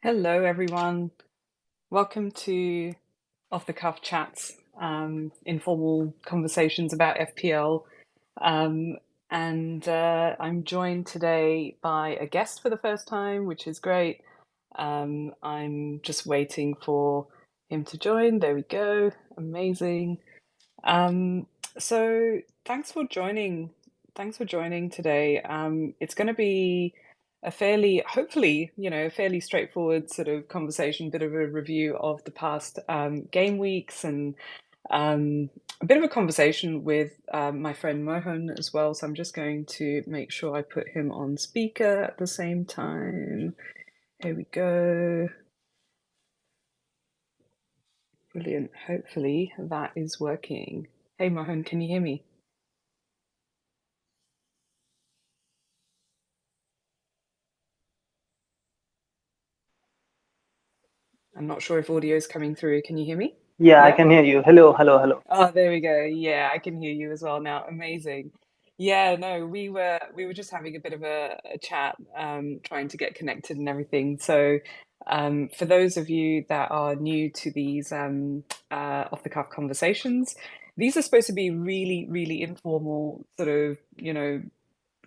Hello, everyone. Welcome to Off the Cuff Chats, informal conversations about FPL. Um, and I'm joined today by a guest for the first time, which is great. I'm just waiting for him to join. There we go. Amazing. Um, so thanks for joining. Thanks for joining today. It's going to be a fairly, hopefully, fairly straightforward sort of conversation, bit of a review of the past game weeks and a bit of a conversation with my friend Mohon as well. So I'm just going to make sure I put him on speaker at the same time. Here we go. Brilliant. Hopefully that is working. Hey Mohon, can you hear me? I'm not sure if audio is coming through. Can you hear me? Yeah, I Yeah? can hear you. Hello, hello, hello. Oh, there we go. Yeah, I can hear you as well now. Amazing. Yeah, no, we were just having a bit of a chat, trying to get connected and everything. So, for those of you that are new to these off the cuff conversations, these are supposed to be really, really informal, sort of,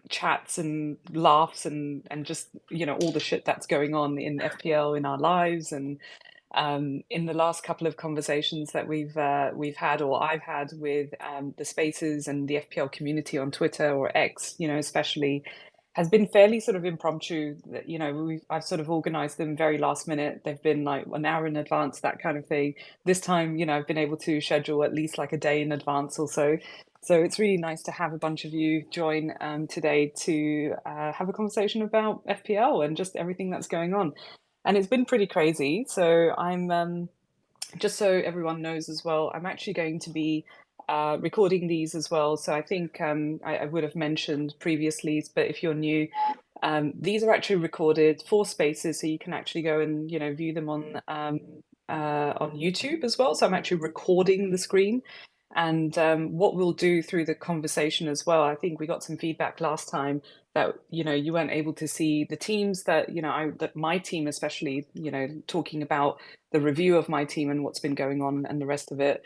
chats and laughs and just, all the shit that's going on in FPL in our lives and in the last couple of conversations that we've had or I've had with the spaces and the FPL community on Twitter or X, especially has been fairly sort of impromptu. That I've sort of organized them very last minute. They've been like an hour in advance, that kind of thing. This time, I've been able to schedule at least like a day in advance or so. So it's really nice to have a bunch of you join today to have a conversation about FPL and just everything that's going on. And it's been pretty crazy. So I'm just so everyone knows as well, I'm actually going to be recording these as well. So I think I would have mentioned previously, but if you're new, these are actually recorded for spaces, so you can actually go and view them on YouTube as well. So I'm actually recording the screen. And what we'll do through the conversation as well, I think we got some feedback last time that you weren't able to see the teams that that my team especially talking about the review of my team and what's been going on and the rest of it.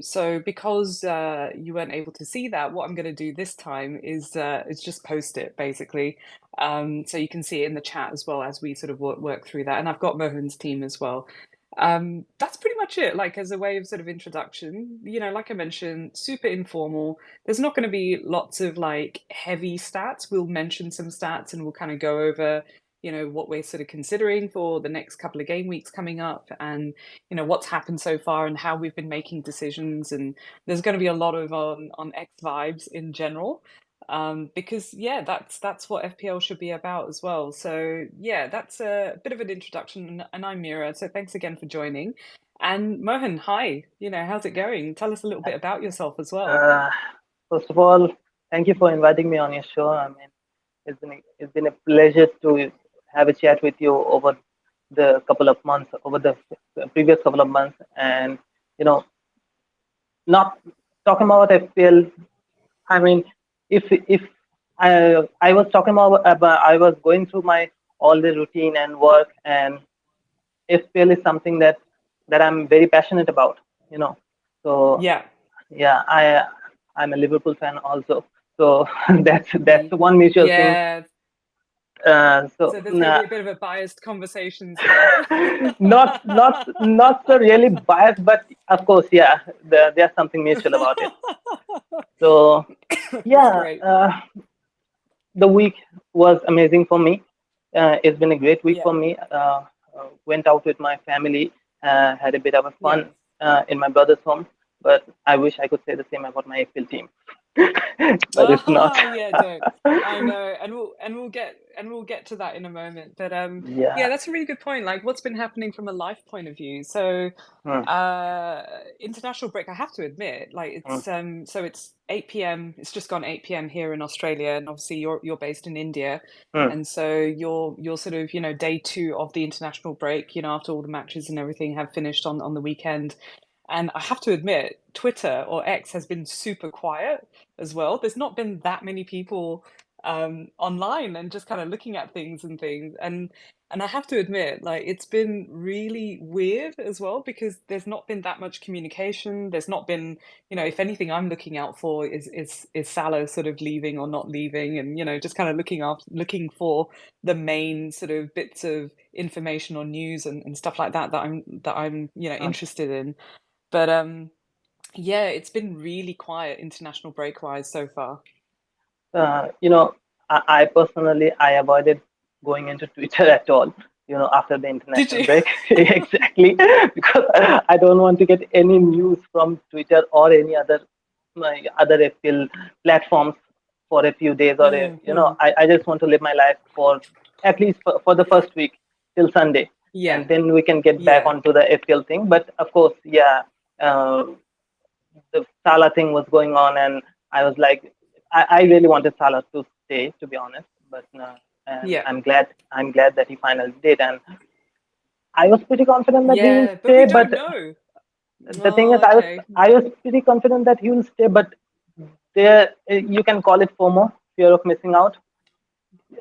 So because you weren't able to see that, what I'm going to do this time is just post it basically, so you can see it in the chat as well as we sort of work through that. And I've got Mohun's team as well. That's pretty much it. Like as a way of sort of introduction, like I mentioned, super informal. There's not going to be lots of like heavy stats. We'll mention some stats and we'll kind of go over, what we're sort of considering for the next couple of game weeks coming up and, what's happened so far and how we've been making decisions. And there's going to be a lot of on X vibes in general. Because yeah, that's what FPL should be about as well. So yeah, that's a bit of an introduction, and I'm Mira. So thanks again for joining. And Mohan, hi. How's it going? Tell us a little bit about yourself as well. Uh, First of all, thank you for inviting me on your show. I mean, it's been a pleasure to have a chat with you over the couple of months, over the previous couple of months, and you know, not talking about FPL. I mean, if I was talking about I was going through my all the routine and work, and FPL is something that I'm very passionate about. You know, so Yeah. yeah, I'm a Liverpool fan also, so that's Y- the one mutual thing. Yeah. So So there's going to be a bit of a biased conversations here. not so really biased, but of course, yeah, there's something mutual about it. So That's yeah, great. the week was amazing for me. It's been a great week Yeah. for me. Went out with my family, had a bit of a Yeah. fun in my brother's home, but I wish I could say the same about my APL team, but it's not. Ah, yeah, don't. I know, and we'll get to that in a moment. But yeah, Yeah. that's a really good point. Like, what's been happening from a life point of view? So, Hmm, uh, international break. I have to admit, like, hmm, so it's 8 p.m. It's just gone 8 p.m. here in Australia, and obviously you're based in India, hmm. and so you're sort of day two of the international break. After all the matches and everything have finished on the weekend. And I have to admit, Twitter or X has been super quiet as well. There's not been that many people online and just kind of looking at things and things. And I have to admit, like it's been really weird as well because there's not been that much communication. There's not been, if anything, I'm looking out for is Salah sort of leaving or not leaving, and just kind of looking for the main sort of bits of information or news and stuff like that that I'm Mm. interested in. But yeah, it's been really quiet international break wise so far. You know, I personally I avoided going into Twitter at all. After the Did international you? break, exactly, because I don't want to get any news from Twitter or any other my other FPL platforms for a few days, or Hmm. I just want to live my life for at least for the first week till Sunday, Yeah, and then we can get back yeah, onto the FPL thing. But of course, yeah, uh, the Salah thing was going on, and I was like, I really wanted Salah to stay, to be honest. But and yeah, I'm glad that he finally did, and I was pretty confident that he will yeah, but stay. we don't But know. the thing is, Oh, okay. I was pretty confident that he will stay, but there you can call it FOMO, fear of missing out.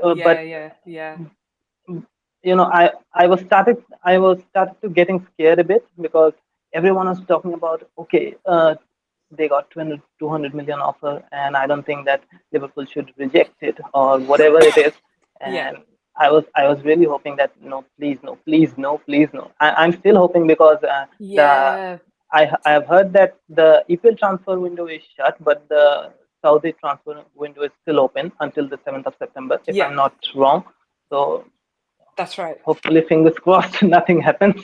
Yeah, But yeah, yeah, I was started to getting scared a bit because everyone was talking about, okay, they got 200 million offer, and I don't think that Liverpool should reject it or whatever it is. yeah, And I was really hoping that no, please no, please no, please no. I'm still hoping because the yeah, I have heard that the EPL transfer window is shut, but the Saudi transfer window is still open until the 7th of September, if yeah. I'm not wrong. So That's right. hopefully, fingers crossed, nothing happens.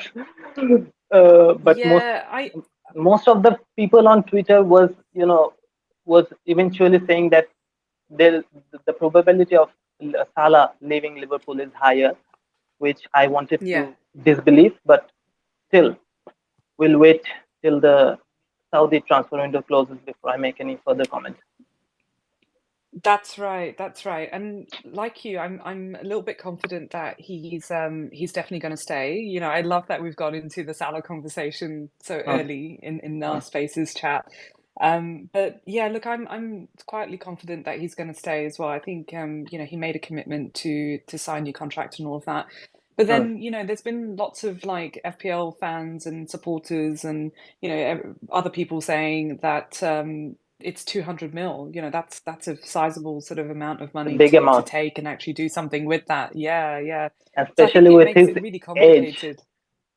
But most Yeah, I most of the people on Twitter was eventually saying that there the probability of Salah leaving Liverpool is higher, which I wanted yeah. to disbelieve, but still, we'll wait till the Saudi transfer window closes before I make any further comments. That's right. That's right. And like you, I'm a little bit confident that he's definitely going to stay. I love that we've got into the Salah conversation so Mm, early in our mm, Spaces chat. But yeah, look, I'm quietly confident that he's going to stay as well. I think he made a commitment to sign new contract and all of that. But mm. then, there's been lots of like FPL fans and supporters and other people saying that it's 200 mil. That's a sizable sort of amount of A money big to amount, take and actually do something with that. Yeah, yeah. So I think especially it with makes his it really age. complicated.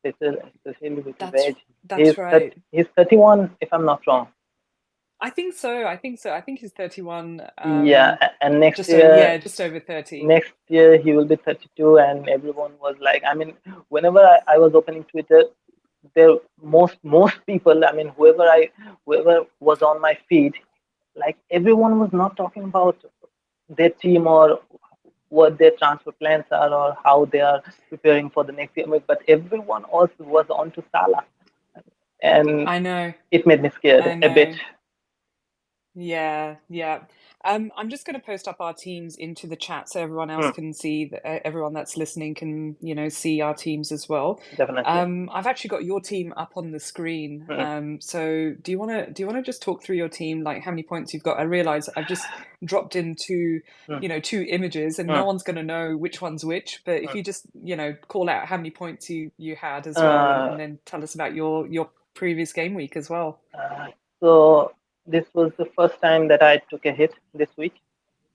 Especially with his That's age. that's right. He's 31, if I'm not wrong. I think so. I think so. I think he's 31. Yeah, and Just over 30. next year he will be 32, and everyone was like, I mean, whenever I was opening Twitter, there most people, I mean, whoever was on my feed, like everyone was not talking about their team or what their transfer plans are or how they are preparing for the next game, but everyone else was on to Salah, and I know. it made me scared I a bit. know. Yeah, yeah. I'm just going to post up our teams into the chat so everyone else Hmm, can see that everyone that's listening can, see our teams as well. definitely. I've actually got your team up on the screen. Hmm, So do you want to just talk through your team, like how many points you've got? I realize I've just dropped into, hmm, two images and hmm, no one's going to know which one's which, but if hmm. you just, call out how many points you had as well and Uh, then tell us about your previous game week as well. uh, so this was the first time that I took a hit this week.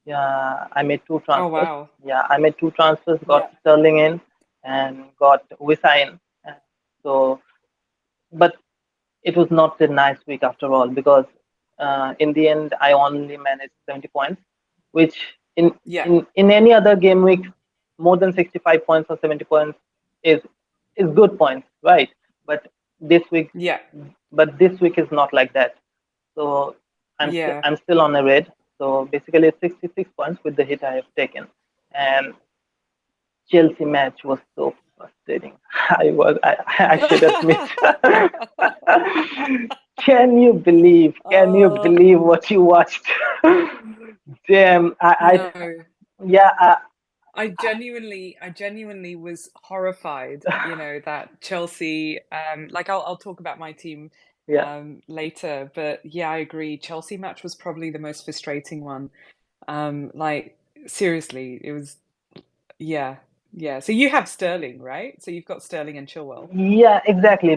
Yeah, I made two Oh, transfers. wow. Yeah, I made two transfers. Yeah. Got Sterling in and got Wisa in. Uh, So, but it was not a nice week after all because in the end I only managed 70 points, which in Yeah. in any other game week, more than 65 points or 70 points is is good points, right? But this week, Yeah. this week is not like that. So Yeah. I'm still on a red. So basically, it's 66 points with the hit I have taken, and Chelsea match was so frustrating. I should admit. Can you believe? Can you Oh, believe what you watched? Damn, no. yeah, I genuinely was horrified, that Chelsea, like I'll talk about my team yeah. later, but yeah, I agree. Chelsea match was probably the most frustrating one. Like seriously, it was yeah, yeah. So you have Sterling, right? So you've got Sterling and Chilwell. Yeah, exactly.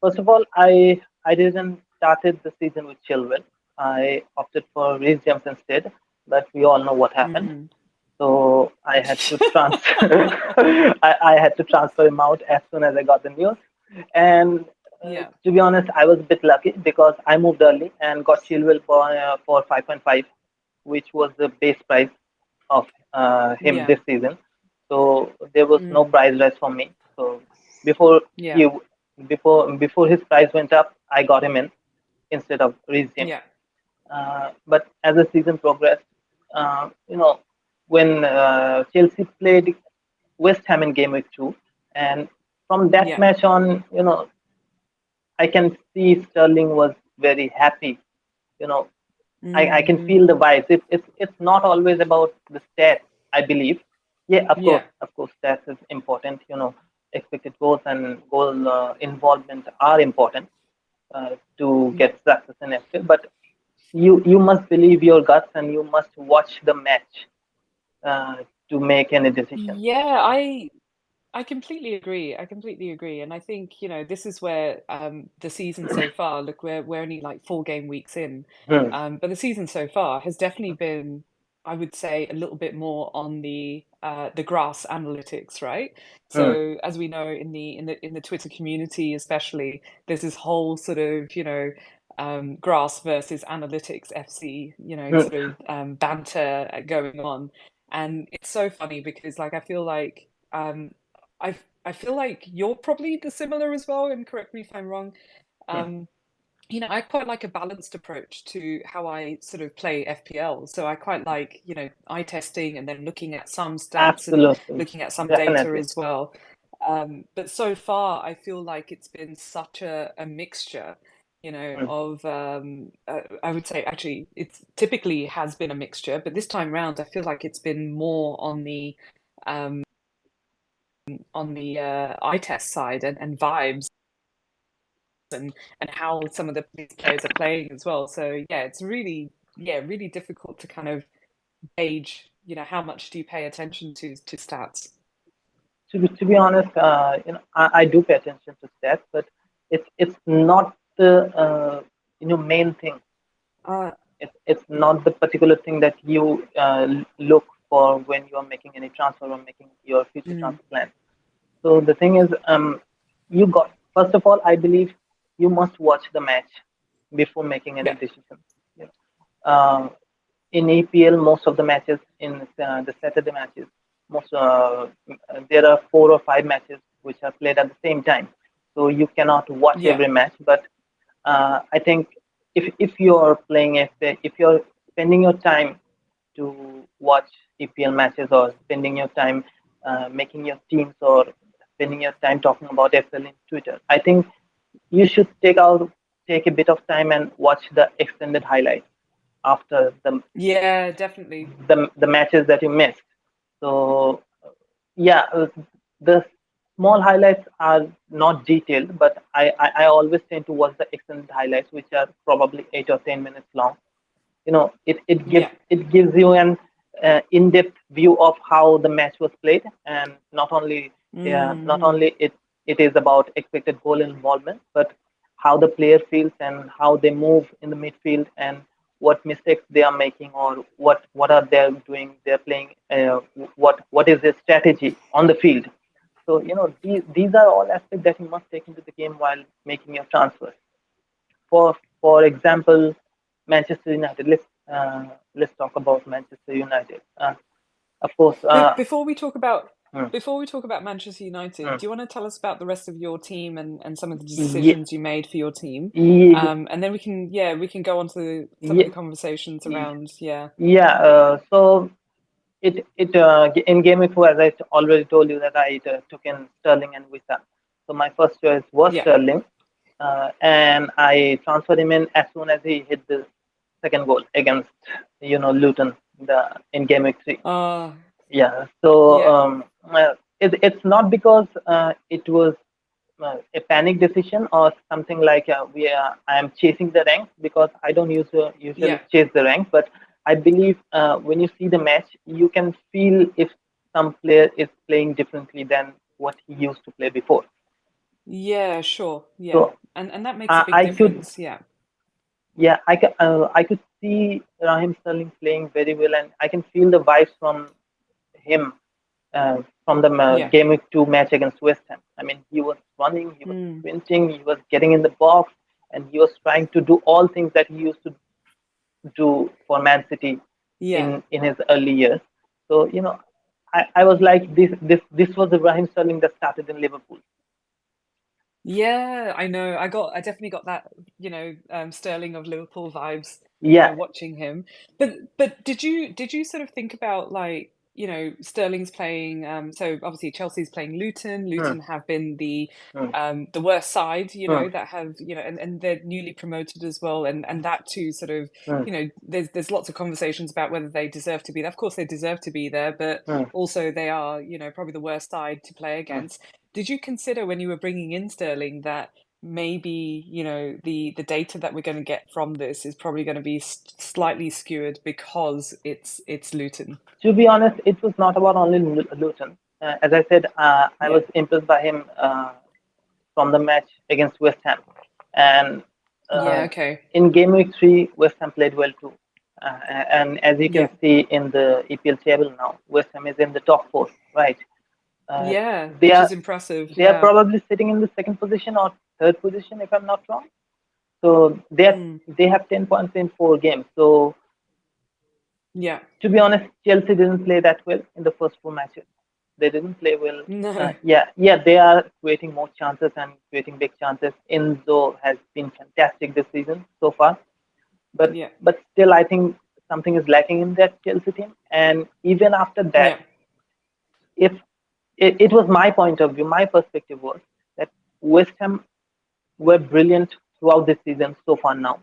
First of all, I didn't started the season with Chilwell. I opted for Reece James instead, but we all know what happened. Mm. So I had to transfer. I had to transfer him out as soon as I got the news. And Yeah, to be honest, I was a bit lucky because I moved early and got Chilwell for 5.5, which was the base price of him yeah, this season. So there was no mm. price rise for me. So before Yeah, he before his price went up, I got him in instead of Reece James. yeah, But as the season progressed, when Chelsea played West Ham in game week 2, and from that yeah. match on, I can see Sterling was very happy. You know, I can Mm-hmm. feel the vibes. It's not always about the stats, I believe. Yeah, Yeah, of course, stats is important. Expected goals and goal involvement are important to yeah. get success in FPL. But you must believe your guts and you must watch the match uh, to make any decision. Yeah, I completely agree. I completely agree. And I think, this is where the season so far, look, we're only like 4 game weeks in. Hmm. But the season so far has definitely been, I would say, a little bit more on the grass analytics, right? Hmm. So as we know in the Twitter community especially, there's this whole sort of, grass versus analytics FC, Hmm. sort of banter going on. And it's so funny because like I feel like I feel like you're probably the similar as well, and correct me if I'm wrong. Hmm. Um, I quite like a balanced approach to how I sort of play FPL. So I quite like, eye testing and then looking at some stats and Absolutely, looking at some data definitely. as well. But so far, I feel like it's been such a mixture, Hmm. of I would say actually it's typically has been a mixture, but this time round, I feel like it's been more um, on the eye test side and vibes and how some of these players are playing as well. So yeah, it's really really difficult to kind of gauge, how much do you pay attention to stats? To be honest, I do pay attention to stats, but it's not the main thing. Uh, It's not the particular thing that you look for when you are making any transfer or making your future mm, transfer plan. So the thing is, you got first of all, I believe you must watch the match before making any yeah, decision. You know, in EPL, most of the matches in the Saturday matches, most there are 4 or 5 matches which are played at the same time. So you cannot watch yeah, every match, but I think if you're playing if you're spending your time to watch EPL matches or spending your time making your teams or spending your time talking about FPL in Twitter, I think you should take a bit of time and watch the extended highlights after yeah, definitely. the matches that you missed. So yeah, the small highlights are not detailed, but I always tend to watch the extended highlights, which are probably 8 or 10 minutes long. Yeah. It gives you an in-depth view of how the match was played, and not Hmm. only it is about expected goal involvement, but how the player feels and how they move in the midfield and what mistakes they are making or what are they doing they're playing what is their strategy on the field. So these are all aspects that you must take into the game while making your transfers. For example, Manchester United. Let's talk about Manchester United. Of course. Be- before we talk about Hmm, before we talk about Manchester United, hmm. do you want to tell us about the rest of your team and some of the Ye- decisions you made for your team? ye- And then we can go on to some of the ye- conversations ye- around, yeah, Yeah. So in game week 4, as I already told you that I took in Sterling and Wissa. So my first choice was yeah. Sterling, and I transferred him in as soon as he hit the second goal against Luton in game week 3. Uh, Yeah. So yeah, it's not because it was a panic decision or something like I am chasing the ranks, because I don't usually yeah, chase the ranks, but I believe when you see the match, you can feel if some player is playing differently than what he used to play before. Yeah, sure. Yeah. So And that makes a big I could, difference. Yeah. yeah, I could see Raheem Sterling playing very well, and I can feel the vibes him from the Yeah. game week 2 match against West Ham. I mean, he was running, he was Mm. sprinting, he was getting in the box, and he was trying to do all things that he used to do for Man City Yeah. in his early years. So I was like this was the Raheem Sterling that started in Liverpool. Yeah, I know. I definitely got that, Sterling of Liverpool vibes, Yeah. watching him. But did you sort of think about, like, Sterling's playing, so obviously Chelsea's playing Luton. Hmm, Luton have been hmm, the worst side, hmm, that have, and they're newly promoted as well, and that too sort of, hmm, there's lots of conversations about whether they deserve to be there. Of course they deserve to be there, but hmm, also they are, probably the worst side to play hmm. against. Did you consider when you were bringing in Sterling that maybe, the data that we're going to get from this is probably going to be slightly skewed because it's Luton? To be honest, it was not about only Luton. As I said, I was Yeah. impressed by him from the match against West Ham, and Yeah, uh, okay. in game week 3, West Ham played well too. And as you can Yeah. see in the EPL table now, West Ham is in the top 4, right? Uh, Yeah, they which are is impressive. they are Yeah. probably sitting in the second position or third position, if I'm not wrong. So Mm. they have 10 points in 4 games. So Yeah. to be honest, Chelsea didn't play that well in the first 4 matches. They didn't play well. No. Yeah, they are creating more chances and creating big chances. Enzo has been fantastic this season so far, but Yeah. still, I think something is lacking in that Chelsea team. And even after that, Yeah. if it was my point of view, my perspective was that West Ham were brilliant throughout this season so far now,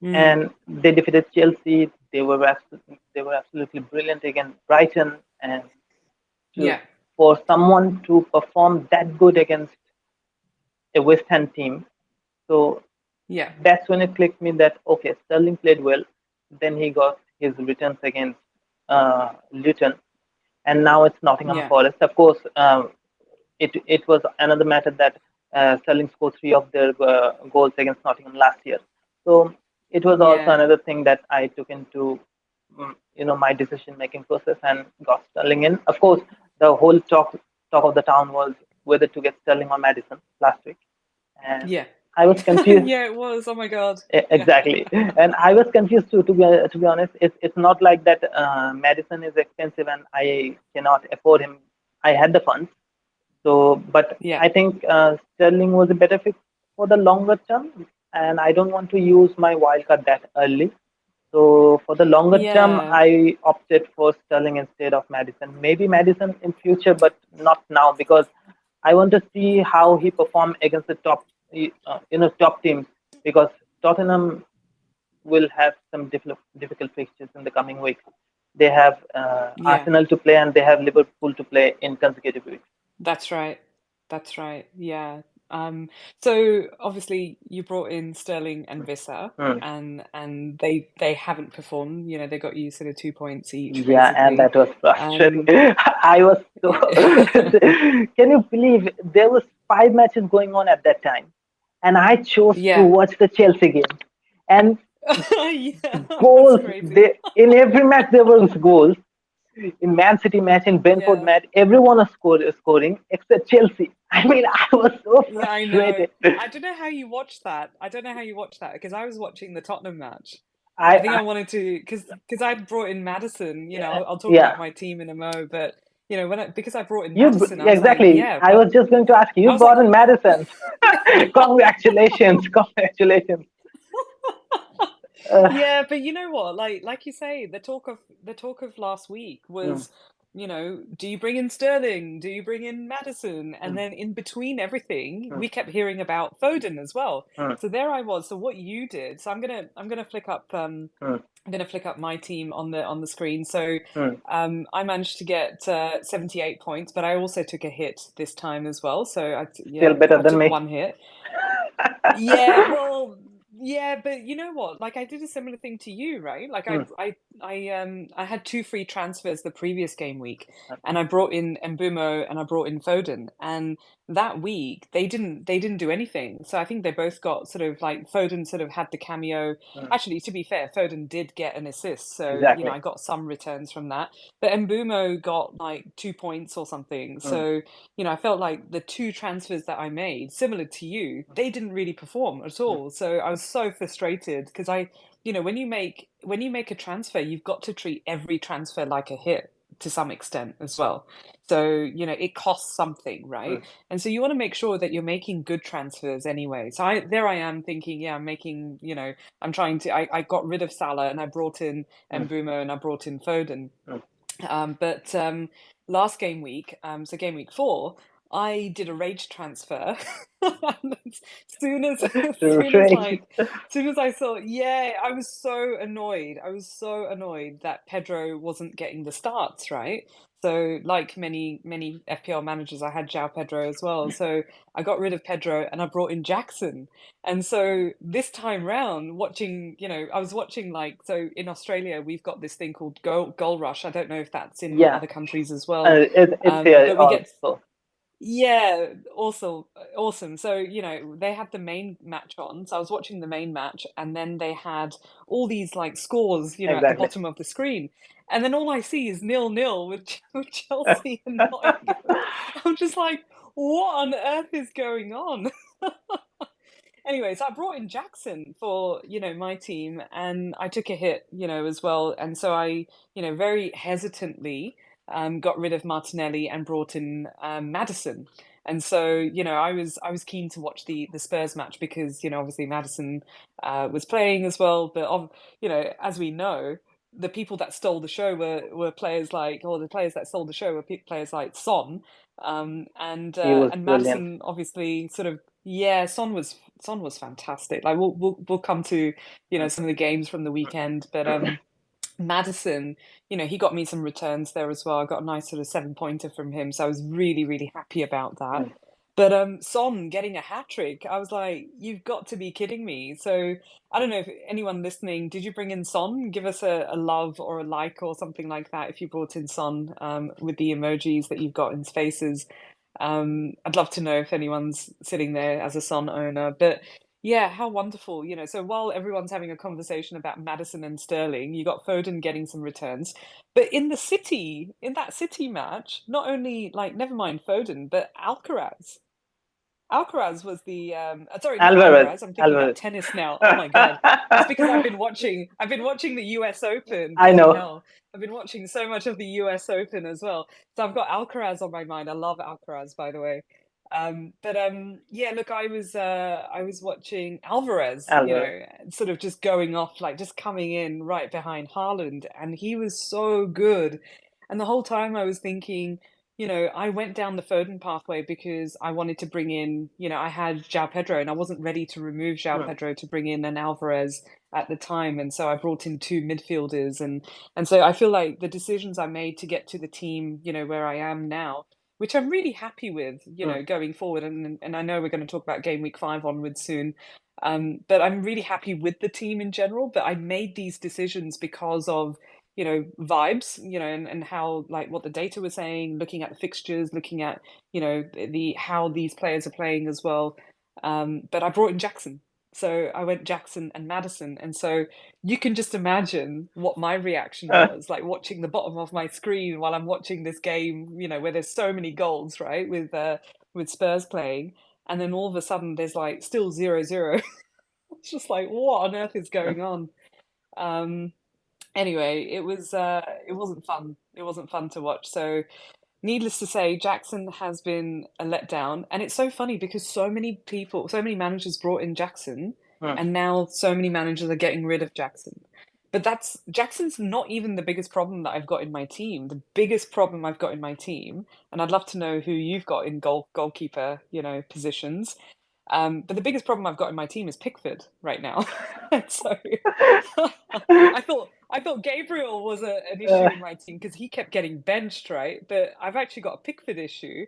Mm. and they defeated Chelsea. They were absolutely brilliant against Brighton, and to Yeah. for someone to perform that good against a West Ham team, so Yeah. that's when it clicked me that okay, Sterling played well. Then he got his returns against Luton, and now it's Nottingham Yeah. Forest. Of course, it was another matter that Sterling scored 3 of their goals against Nottingham last year. So it was also Yeah. another thing that I took into my decision making process and got Sterling in. Of course, the whole talk of the town was whether to get Sterling or Madison last week, and Yeah. I was confused. Yeah, it was. Oh my God. Yeah. Exactly, and I was confused too. To be honest, it's not like that. Madison is expensive, and I cannot afford him. I had the funds, so, but Yeah. I think Sterling was a better fit for the longer term, and I don't want to use my wildcard that early. So for the longer term, Yeah. I opted for Sterling instead of Madison. Maybe Madison in future, but not now because I want to see how he perform against the top teams. Because Tottenham will have some difficult fixtures in the coming weeks. They have Yeah. Arsenal to play and they have Liverpool to play in consecutive weeks. That's right. That's right. Yeah. So obviously you brought in Sterling and Vissa, Hmm. and they haven't performed. They got you sort of 2 points each, Yeah, and basically. that was frustrating. Um, I was so. Can you believe there was 5 matches going on at that time, and I chose to yeah. watch the Chelsea game. And Yeah, that's goals, crazy. they in every match there was goals. In Man City match, in Brentford Yeah. match, everyone was scoring except Chelsea. I mean, I was so Yeah, I know. frustrated. I don't know how you watched that. I don't know how you watched that because I was watching the Tottenham match. I think I I wanted to because I'd brought in Madison. I'll talk yeah. about my team in a mo, but because I brought in You Madison, I yeah, was like, exactly. yeah, I was just going to ask you. I You was like, brought in Madison. Congratulations, congratulations. Uh, yeah, but you know what? Like you say, the talk of last week mm, was, do you bring in Sterling? Do you bring in Madison? And mm, then in between everything, mm, we kept hearing about Foden as well. mm, So there I was. So what you did? So I'm gonna flick up mm, my team on the screen. So mm. I managed to get 78 points, but I also took a hit this time as well. So Still better I than took me. one hit. Yeah, well, Yeah, but you know what? Like I did a similar thing to you, right? Like Hmm. I had two free transfers the previous game week, Okay. and I brought in Mbumo and I brought in Foden, and that week they didn't do anything. So I think they both got sort of like Foden sort of had the cameo. Hmm. Actually, to be fair, Foden did get an assist, so you know Exactly. I got some returns from that. But Mbumo got like 2 points or something. Hmm. So you know, I felt like the two transfers that I made, similar to you, they didn't really perform at Hmm. all. So I was so frustrated because you know, when you make a transfer, you've got to treat every transfer like a hit to some extent as well. So, you know, it costs something, Hmm. right? And so you want to make sure that you're making good transfers anyway. So I am thinking, yeah, I'm making, you know, I got rid of Salah and I brought in Hmm. Mbumo and I brought in Foden. Hmm. But last game week, so game week 4, I did a rage transfer. And as soon as, as soon as Right. like, as soon as I saw, yeah, I was so annoyed. I was so annoyed that Pedro wasn't getting the starts, right? So, like many FPL managers, I had João Pedro as well. So I got rid of Pedro and I brought in Jackson. And so this time round, watching, you know, I was watching like, so in Australia, we've got this thing called Goal Rush. I don't know if that's in Yeah. other countries as well. It's here But we get, also. yeah, awesome, awesome. So, you know, they had the main match on. So I was watching the main match, and then they had all these like scores, you know, at the Exactly. bottom of the screen. And then all I see is 0-0 with, with Chelsea and Nottingham. I'm just like, what on earth is going on? Anyway, so I brought in Jackson for, you know, my team and I took a hit, you know, as well. And so I, you know, very hesitantly got rid of Martinelli and brought in Madison. And so, you know, I was keen to watch the Spurs match because, you know, obviously Madison was playing as well. But you know, as we know, the people that stole the show were players like, or the players that stole the show were players like Son, He was and brilliant. Madison obviously sort of, yeah, Son was fantastic. Like we'll come to, you know, some of the games from the weekend, but Madison, you know, he got me some returns there as well. I got a nice sort of 7 pointer from him, so I was really, really happy about that. Hmm. But Son getting a hat trick, I was like, you've got to be kidding me. So I don't know if anyone listening, did you bring in Son? Give us a love or a like or something like that if you brought in Son with the emojis that you've got in spaces. I'd love to know if anyone's sitting there as a Son owner. But yeah, how wonderful, you know. So while everyone's having a conversation about Madison and Sterling, you got Foden getting some returns. But in that City match, not only like never mind Foden, but Alcaraz. Alcaraz was the sorry, not Alvarez. Alcaraz. I'm thinking about Alvarez. tennis now. Oh my God. It's because I've been watching the US Open. I Bloody know. hell. I've been watching so much of the US Open as well. So I've got Alcaraz on my mind. I love Alcaraz, by the way. But yeah, look, I was watching Alvarez, you Alvarez. know, sort of just going off, like just coming in right behind Haaland, and he was so good. And the whole time I was thinking, you know, I went down the Foden pathway because I wanted to bring in, you know, I had João Pedro and I wasn't ready to remove João Hmm. Pedro to bring in an Alvarez at the time. And so I brought in two midfielders and so I feel like the decisions I made to get to the team, you know, where I am now, which I'm really happy with, you Hmm. know, going forward. And I know we're going to talk about game week 5 onwards soon. But I'm really happy with the team in general. But I made these decisions because of, you know, vibes, you know, and how like what the data was saying, looking at the fixtures, looking at, you know, the how these players are playing as well. But I brought in Jackson. So I went Jackson and Madison. And so you can just imagine what my reaction was, like watching the bottom of my screen while I'm watching this game, you know, where there's so many goals, right? With Spurs playing. And then all of a sudden there's like still 0-0. It's just like, what on earth is going on? Um, Anyway, it wasn't fun. It wasn't fun to watch. So, needless to say, Jackson has been a letdown, and it's so funny because so many people, so many managers brought in Jackson, Hmm. and now so many managers are getting rid of Jackson. But that's Jackson's not even the biggest problem that I've got in my team. The biggest problem I've got in my team, and I'd love to know who you've got in goalkeeper, you know, positions. But the biggest problem I've got in my team is Pickford right now. So I thought Gabriel was an issue Uh, in my team because he kept getting benched, right? But I've actually got a Pickford issue.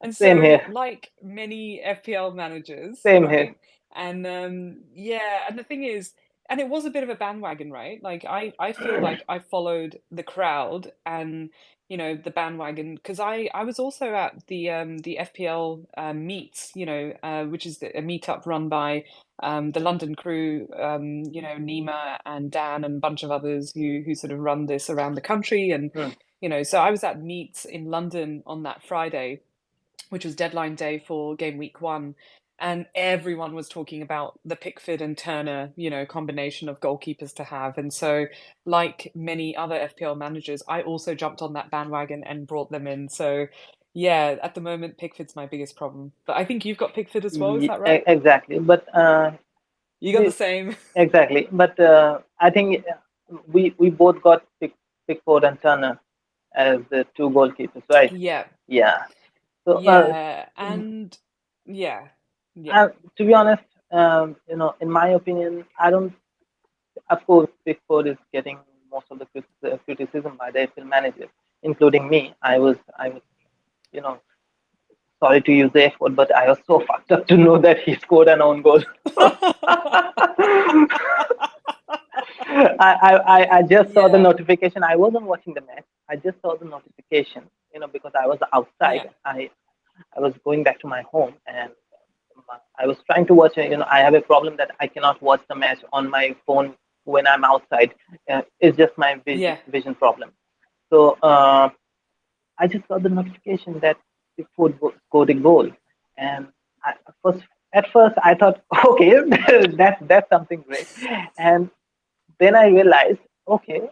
And Same so, here. like many FPL managers, Same here. right? And yeah, and the thing is, and it was a bit of a bandwagon, right? Like I feel like I followed the crowd and the bandwagon because I was also at the FPL meets, which is a meetup run by the London crew, Nima and Dan and a bunch of others who sort of run this around the country. And Hmm. so I was at meets in London on that Friday, which was deadline day for game week 1, and everyone was talking about the Pickford and Turner, combination of goalkeepers to have. And so, like many other FPL managers, I also jumped on that bandwagon and brought them in. So, yeah, at the moment, Pickford's my biggest problem. But I think you've got Pickford as well, is that right? Exactly. But You got the we same. exactly. But I think we both got Pickford and Turner as the two goalkeepers, right? Yeah, Yeah. So yeah, and yeah, yeah, uh, to be honest, in my opinion, I don't. Of course, Pickford is getting most of the criticism by the FPL managers, including me. I was, you know, sorry to use the F word, but I was so fucked up to know that he scored an own goal. I just saw the yeah, notification. I wasn't watching the match. I just saw the notification, because I was yeah, outside. I was going back to my home and I was trying to watch. I have a problem that I cannot watch the match on my phone when I'm outside. It's just my yeah. vision problem. So I just got the notification that the food scored a goal, and I, first, at first I thought, okay, that's something great, and then I realized, okay,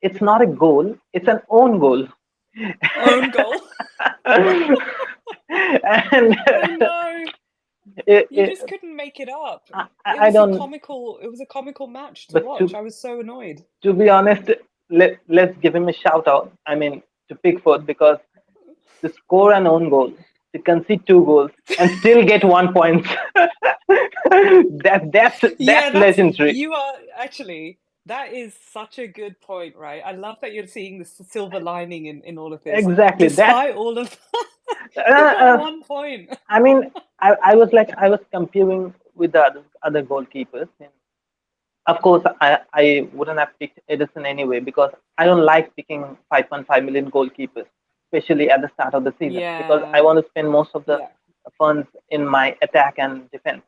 it's not a goal, it's an own goal. Own goal. And Oh no. it, You it, just couldn't make it up. I don't, It was a comical match to but watch. I was so annoyed. to be honest, let's give him a shout out. I mean, to Pickford, because to score an own goal, to concede two goals, and still get 1 point. That's Yeah, that's legendary. you are actually that is such a good point, right? I love that you're seeing the silver lining in all of this. Exactly. That. Despite all of Uh, you got uh, 1 point. I mean, I was comparing with the other goalkeepers. And of course, I wouldn't have picked Edison anyway because I don't like picking 5.5 million goalkeepers, especially at the start of the season, because I Yeah, want to spend most of the yeah, funds in my attack and defense.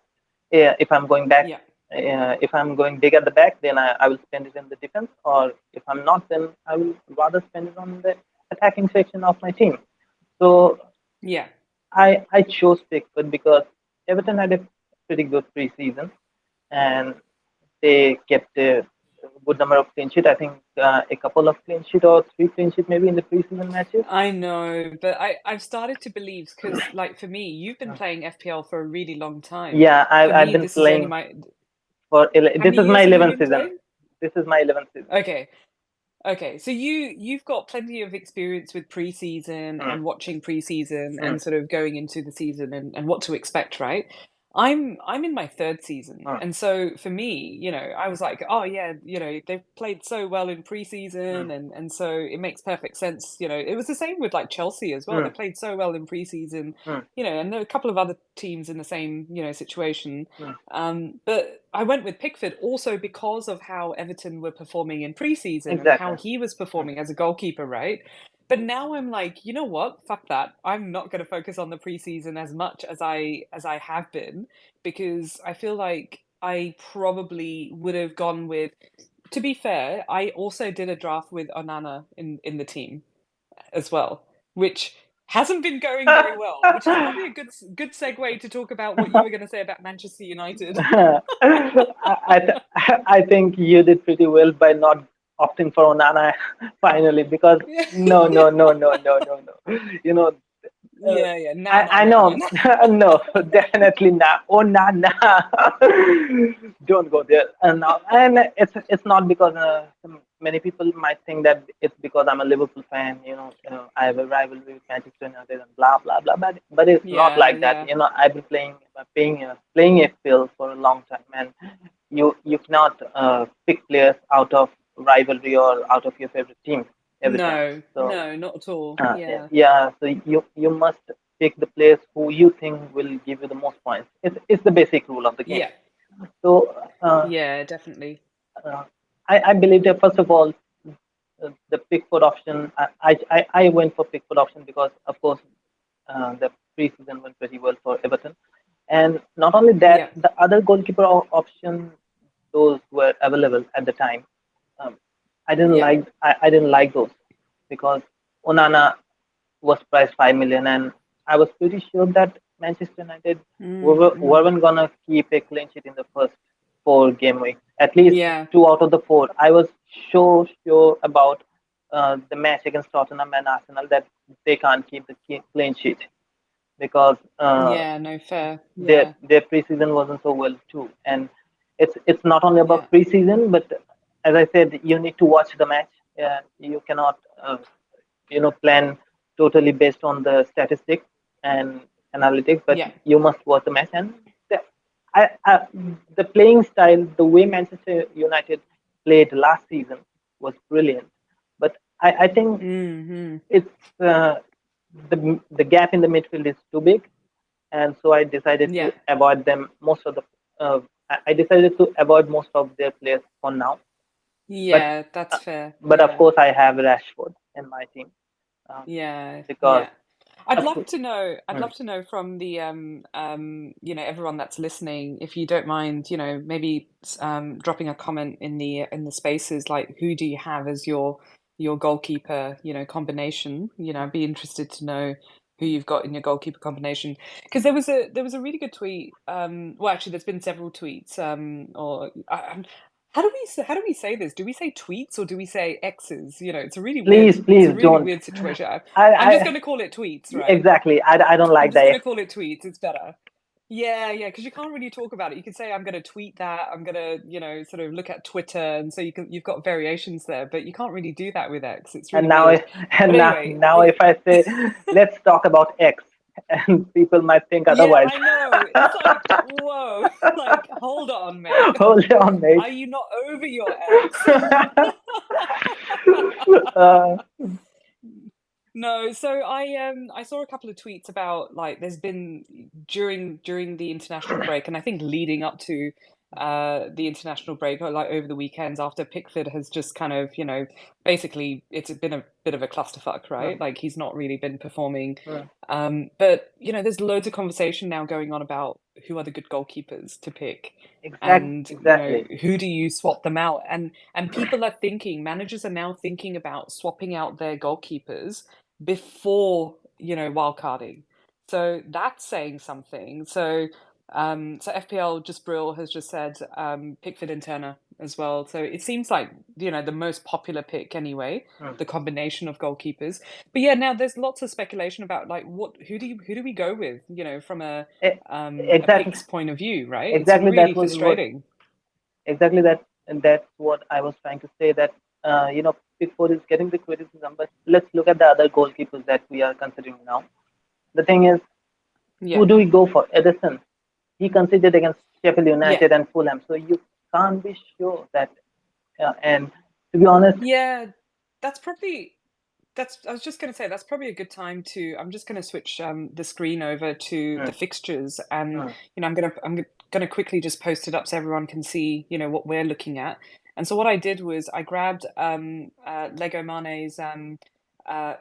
Yeah, if I'm going back, yeah, if I'm going big at the back, then I will spend it in the defense, or if I'm not, then I will rather spend it on the attacking section of my team. So yeah. I chose Pickford because Everton had a pretty good preseason and they kept a good number of clean sheet. I think a couple of clean sheet or three clean sheet maybe in the preseason matches. I know, but I've started to believe because, like, for me, you've been playing FPL for a really long time. Yeah, For I've me, been this is only playing my. for How this many is my years have you 11th been season. playing? This is my 11th season. Okay. Okay, so you've got plenty of experience with preseason Hmm. and watching preseason Hmm. and sort of going into the season and what to expect, right? I'm in my third season, Hmm. and so for me, I was like, oh yeah, they've played so well in Hmm. preseason, and so it makes perfect sense. It was the same with like Chelsea as well. Hmm. They played so well in preseason, Hmm. and there are a couple of other teams in the same situation. Hmm. But I went with Pickford also because of how Everton were performing in preseason and Exactly. how he was Hmm. performing as a goalkeeper, right? But now I'm like, you know what? Fuck that. I'm not going to focus on the preseason as much as I have been because I feel like I probably would have gone with. To be fair, I also did a draft with Onana in the team as well, which hasn't been going very well, which is probably a good segue to talk about what you were going to say about Manchester United. I think you did pretty well by not opting for Onana finally because Yeah, no. You know, uh, yeah, yeah. Nah, nah, I nah, nah, know. nah. No, definitely not. Oh, nah, nah. Don't go there. And it's not because many people might think that it's because I'm a Liverpool fan. I have a rivalry with Manchester United and blah blah blah. But it's not Yeah, like that. yeah. I've been playing FPL for a long time, and you cannot pick players out of rivalry or out of your favorite team every time. No, So no, not at all. yeah, Yeah, yeah. So you must pick the players who you think will give you the most points. It's the basic rule of the game. Yeah. So Yeah, definitely. uh, I believe that first of all, the Pickford option. I went for Pickford option because of course the preseason went pretty well for Everton, and not only that, Yeah. the other goalkeeper option those were available at the time. Um, Yeah. I didn't like those because Onana was priced 5 million, and I was pretty sure that Manchester United Mm. weren't gonna keep a clean sheet in the first 4 game weeks. At least Yeah. 2 out of the 4. I was so sure about the match against Tottenham and Arsenal that they can't keep the clean sheet because Yeah, no fair. Yeah. their preseason wasn't so well too. And it's not only Yeah. about preseason, but as I said, you need to watch the match. You cannot plan totally based on the statistics and analytics, but Yeah. you must watch the match. And the, I, the playing style, the way Manchester United played last season was brilliant. But I think Mm-hmm. it's the gap in the midfield is too big, and so I decided Yeah. to avoid them most of the. I decided to avoid most of their players for now. But Yeah, that's uh, fair. but of Yeah. course I have Rashford in my team um, Yeah. because Yeah. I'd of love course. to know, I'd Hmm. love to know from the everyone that's listening, if you don't mind, maybe dropping a comment in the spaces, like who do you have as your goalkeeper, combination? I'd be interested to know who you've got in your goalkeeper combination. Because there was a really good tweet. Well, actually, there's been several tweets. How do we say this? Do we say tweets or do we say X's? It's a really weird, it's a Please really don't. weird situation. I'm just I going to call it tweets, right? exactly. I don't I'm like just the going to X. call it tweets. It's better. Yeah, yeah, because you can't really talk about it. You could say I'm going to tweet that. I'm going to, sort of look at Twitter, and so you've got variations there, but you can't really do that with X. It's And really now weird. But and anyway, now if I say let's talk about X, and people might think yeah, otherwise. I know. It's like, whoa, like hold on, mate. Hold on, mate. Are you not over your ex? uh, No, so I saw a couple of tweets about, like, there's been during the international break, and I think leading up to the international break, or like over the weekends after Pickford has just kind of, basically it's been a bit of a clusterfuck, right? Like he's not really been performing. But there's loads of conversation now going on about who are the good goalkeepers to pick, and exactly. who do you swap them out? And people are thinking, managers are now thinking about swapping out their goalkeepers before, wildcarding. So that's saying something. So FPL just Brill has just said Pickford and Turner as well. So it seems like, the most popular pick anyway, Hmm. the combination of goalkeepers. But yeah, now there's lots of speculation about, like, who do we go with, from E- a Exactly. pick's point of view, right? It's Exactly. really That was what. frustrating. Exactly that. And that's what I was trying to say. That Pickford is getting the criticism, but let's look at the other goalkeepers that we are considering now. The thing is, Yeah. who do we go for? Edison. He conceded against Sheffield Yeah. United and Fulham, so you can't be sure that. And to be honest, Yeah. That's probably I was just going to say that's probably a good time to. I'm just going to switch the screen over to mm, the fixtures, and mm, I'm gonna quickly just post it up so everyone can see what we're looking at. And so what I did was I grabbed Lego Mane's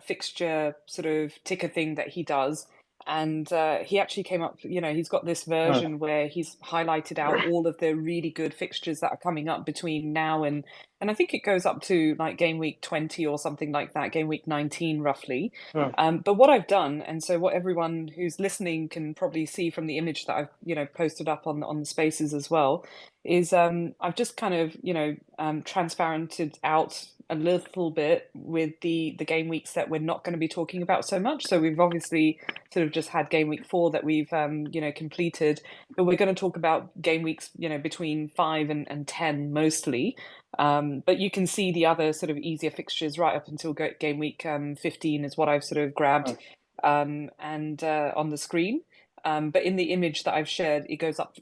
fixture sort of ticker thing that he does, and he actually came up. He's got this mm, version where he's highlighted out all of the really good fixtures that are coming up between now and I think it goes up to like game week 20 or something like that, game week 19 roughly. mm, But what I've done, and so what everyone who's listening can probably see from the image that I've posted up on the spaces as well, is I've just kind of transparented out a little bit with the game weeks that we're not going to be talking about so much. So we've obviously sort of just had game week 4 that we've completed, but we're going to talk about game weeks between 5 and 10 mostly. But you can see the other sort of easier fixtures right up until game week 15 is what I've sort of grabbed mm, and on the screen. But in the image that I've shared, it goes up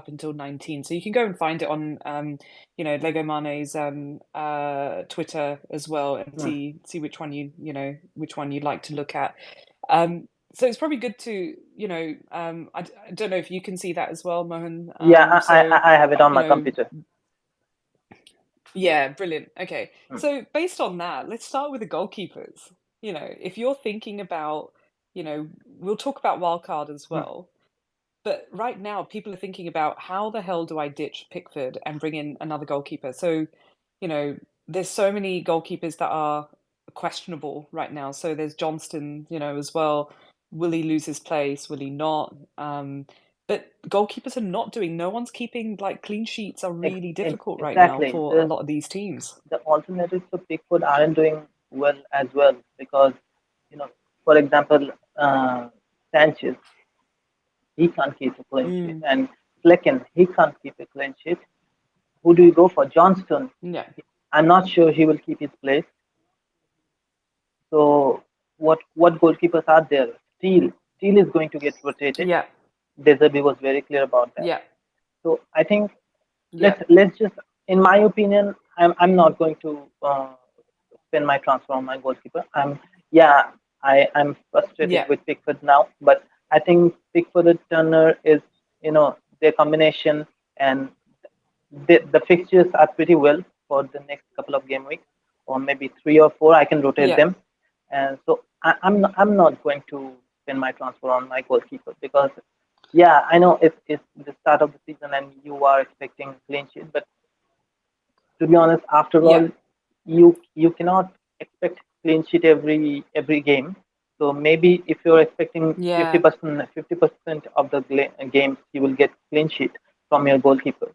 until 19. So you can go and find it on Lego Mane's Twitter as well and mm. see which one which one you'd like to look at. Um, so it's probably good to, I don't know if you can see that as well, Mohun. Yeah, So, I have it on you my know, computer. yeah, brilliant. Okay. Hmm. So based on that, let's start with the goalkeepers. If you're thinking about, we'll talk about wildcard as Hmm. well. But right now, people are thinking about how the hell do I ditch Pickford and bring in another goalkeeper? So, you know, there's so many goalkeepers that are questionable right now. So there's Johnston, as well. Will he lose his place? Will he not? But goalkeepers are not doing, no one's keeping, like, clean sheets are really difficult right now Exactly. for a lot of these teams. The alternatives for Pickford aren't doing well as well because, you know, for example, Sanchez, he can't keep a clean sheet, Mm, and Flecken, he can't keep a clean sheet. Who do you go for? Johnston. yeah, I'm not sure he will keep his place. So what goalkeepers are there? Steele is going to get rotated. yeah, Deserby was very clear about that. yeah, So I think yeah, let's just, in my opinion, I'm not going to spend my transfer on my goalkeeper. Yeah, I'm frustrated yeah, with Pickford now, but I think Pickford and Turner is, their combination, and the fixtures are pretty well for the next couple of game weeks, or maybe 3 or 4. I can rotate yeah, them, and so I'm not going to spend my transfer on my goalkeeper because, yeah, I know it's the start of the season and you are expecting clean sheet, but to be honest, after yeah, all, you cannot expect clean sheet every game. So maybe if you're expecting yeah, 50% of the games, you will get clean sheet from your goalkeeper.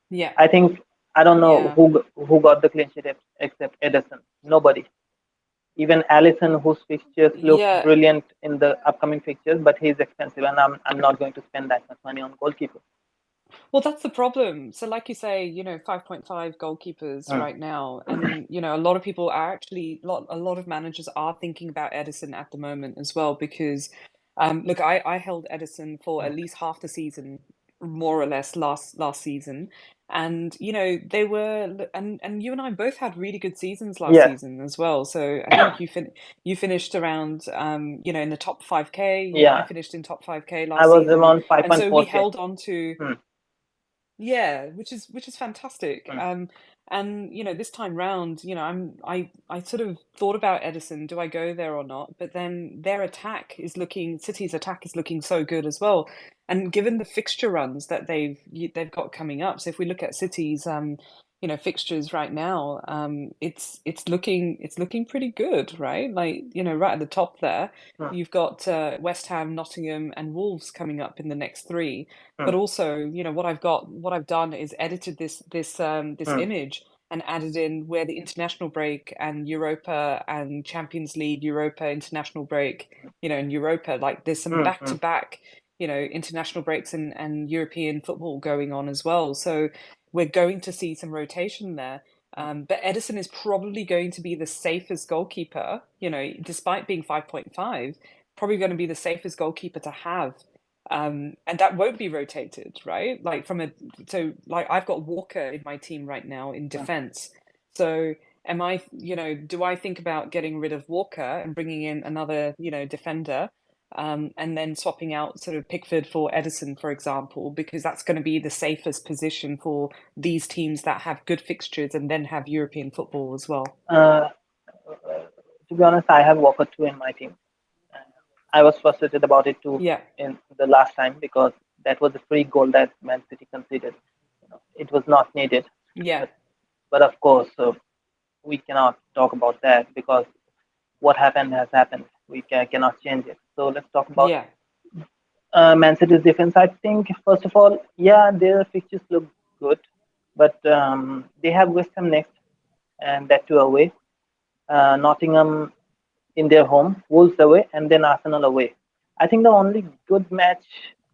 yeah, I think, I don't know yeah, who got the clean sheet except Edison. Nobody. Even Allison, whose fixtures look yeah. brilliant in the upcoming fixtures, but he's expensive, and I'm not going to spend that much money on goalkeeper. Well, that's the problem. So, like you say, 5.5 goalkeepers Mm. right now, and a lot of people are actually, a lot of managers are thinking about Edison at the moment as well because, look, I held Edison for Mm. at least half the season, more or less last season, and they were, and you and I both had really good seasons last Yes. season as well. So I think you finished around, in the top 5K. I Yeah. finished in top 5K I last was season, around and so we 5.4K. held on to. Mm. Yeah, which is fantastic. Mm. And this time round, I sort of thought about Edison, do I go there or not? But then City's attack is looking so good as well. And given the fixture runs that they've got coming up, so if we look at City's fixtures right now, it's looking pretty good, right? Like, right at the top there, Mm. you've got West Ham, Nottingham, and Wolves coming up in the next three. Mm. But also, what I've done is edited this Mm. image and added in where the international break and Europa and Champions League, Europa international break, and Europa, like there's some Mm. Mm. back-to-back, international breaks and European football going on as well. So we're going to see some rotation there. But Edison is probably going to be the safest goalkeeper, despite being 5.5, probably going to be the safest goalkeeper to have, and that won't be rotated, right? Like I've got Walker in my team right now in Mm. defense. So do I think about getting rid of Walker and bringing in another, defender, and then swapping out sort of Pickford for Edison, for example, because that's going to be the safest position for these teams that have good fixtures and then have European football as well. Uh, to be honest, I have Walker too in my team. I was frustrated about it too Yeah, in the last time because that was a free goal that Man City conceded. It was not needed, yeah, but of course, we cannot talk about that because what happened has happened. We cannot change it. So let's talk about yeah, Man City's defense. I think first of all, yeah, their fixtures look good, but they have West Ham next, and that too away. Nottingham in their home, Wolves away, and then Arsenal away. I think the only good match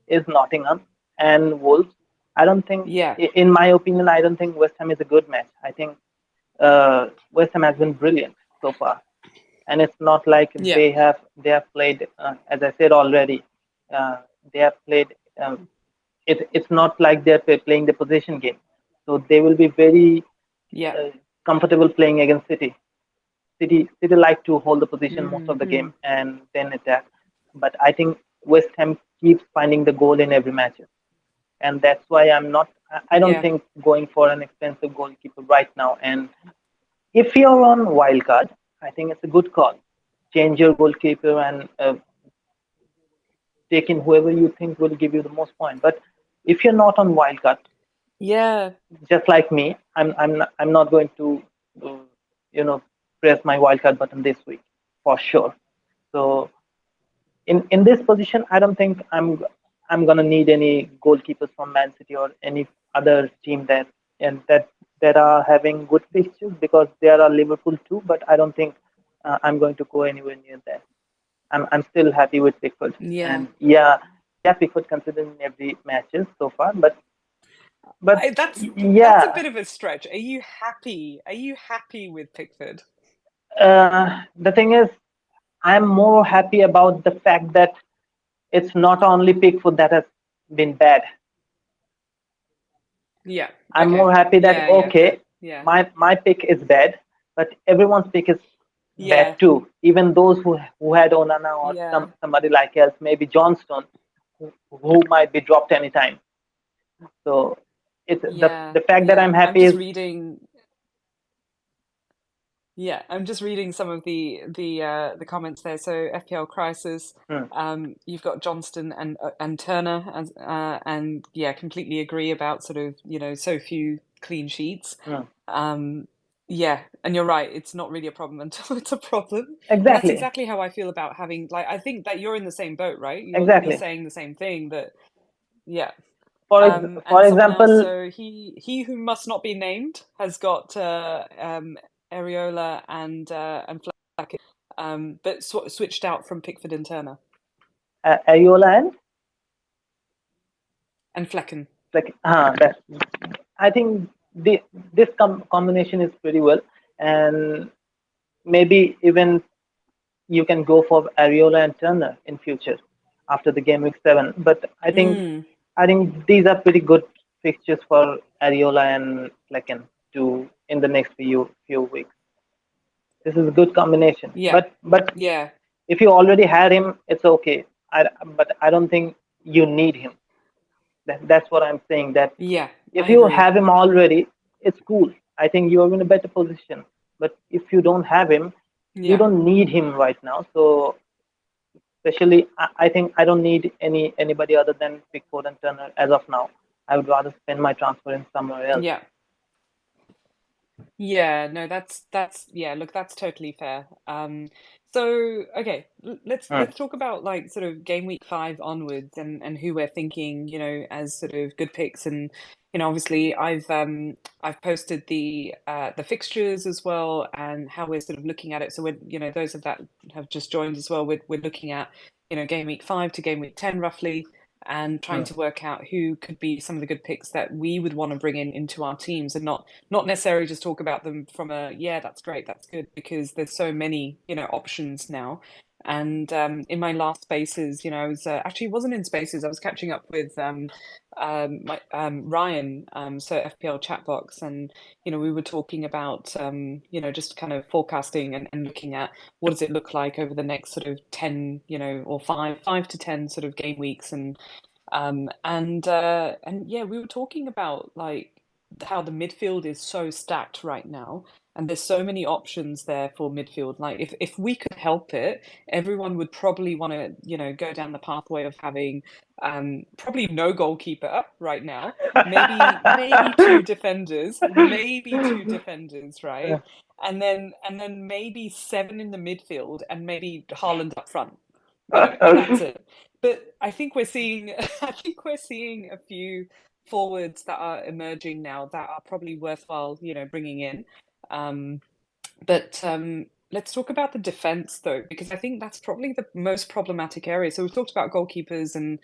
is Nottingham and Wolves. I don't think, yeah, in my opinion, I don't think West Ham is a good match. I think West Ham has been brilliant so far, and it's not like yeah, they have played, as I said already, uh, they have played. It's not like they're playing the possession game, so they will be very yeah. uh, comfortable playing against City. City like to hold the position most of the Mm-hmm. game and then attack. but I think West Ham keeps finding the goal in every match, and that's why I'm not. I don't Yeah. think going for an expensive goalkeeper right now. And if you're on wildcard, I think it's a good call. Change your goalkeeper and take in whoever you think will give you the most point. But if you're not on wildcard, Yeah. just like me, I'm not going to, uh, you know, press my wildcard button this week for sure. So in this position, I don't think I'm gonna need any goalkeepers from Man City or any other team that are having good fixtures, because there are Liverpool too. But I don't think I'm going to go anywhere near that. I'm still happy with Pickford, Yeah. and yeah, Pickford considered in every matches so far. But That's a yeah, bit of a stretch. Are you happy? Are you happy with Pickford? the thing is, I'm more happy about the fact that it's not only Pickford that has been bad. Yeah. I'm Okay. more happy that Yeah, yeah, okay, fair. Yeah. my pick is bad, but everyone's pick is bad Yeah. too. Even those who had Onana or Yeah. somebody like else, maybe Johnston, who might be dropped anytime. So it's Yeah. the fact that I'm Yeah. I'm happy just is reading Yeah, I'm just reading some of the comments there. So FPL Crisis, hmm, you've got Johnston and Turner, and yeah, completely agree about sort of so few clean sheets. hmm. Um, yeah, and you're right. It's not really a problem until it's a problem, and that's Exactly, exactly how I feel about having like I think that you're in the same boat, right? You're exactly. saying the same thing that yeah. For And someone else, example, so he who must not be named has got Areola and Flecken, but switched out from Pickford and Turner Ayola and and Flecken. like that. I think this combination is pretty well, and maybe even you can go for Areola and Turner in future after the game week 7. But Mm, I think these are pretty good fixtures for Areola and Flecken to in the next few weeks. This is a good combination. yeah, But yeah, if you already had him, it's okay. But I don't think you need him. That's what I'm saying. That yeah. if I you agree. have him already, it's cool. I think you're in a better position. But if you don't have him, you Yeah, don't need him right now. So especially, I think I don't need anybody other than Pickford and Turner as of now. I would rather spend my transfer in somewhere else. yeah. Yeah, no, that's yeah, look, that's totally fair. So okay, Hmm, let's talk about like sort of game week 5 onwards and who we're thinking, as sort of good picks and obviously I've posted the fixtures as well and how we're sort of looking at it. So we're, those of that have just joined as well, we're looking at, game week 5 to game week 10 roughly and trying hmm. to work out who could be some of the good picks that we would want to bring in into our teams and not necessarily just talk about them from a yeah that's great that's good because there's so many options now and in my last spaces I was actually wasn't in spaces I was catching up with my Ryan so FPL Chatbox and we were talking about just kind of forecasting and looking at what does it look like over the next sort of 10 or 5 to 10 sort of game weeks and yeah, we were talking about like how the midfield is so stacked right now, and there's so many options there for midfield. Like if we could help it, everyone would probably want to, go down the pathway of having probably no goalkeeper right now, maybe two defenders, right? And then maybe seven in the midfield and maybe Haaland up front, and that's it. But I think we're seeing, I think we're seeing a few forwards that are emerging now that are probably worthwhile, bringing in. Um, but let's talk about the defense though, because I think that's probably the most problematic area. So we've talked about goalkeepers and,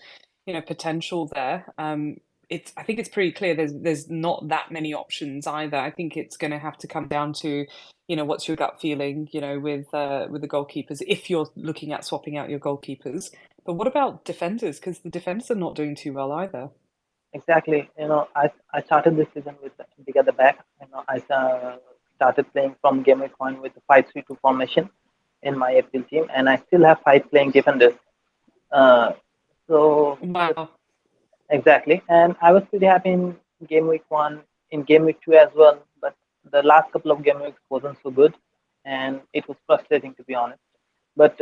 potential there. I think it's pretty clear there's not that many options either. I think it's going to have to come down to, what's your gut feeling, with the goalkeepers if you're looking at swapping out your goalkeepers. But what about defenders? Because the defenders are not doing too well either. Exactly. I started this season with big at the back. I started playing from game week 1 with the 5-3-2 formation in my FPL team, and I still have five playing defenders. Uh, so Wow. exactly, and I was pretty happy in game week one, in game week two as well. But the last couple of game weeks wasn't so good, and it was frustrating to be honest. But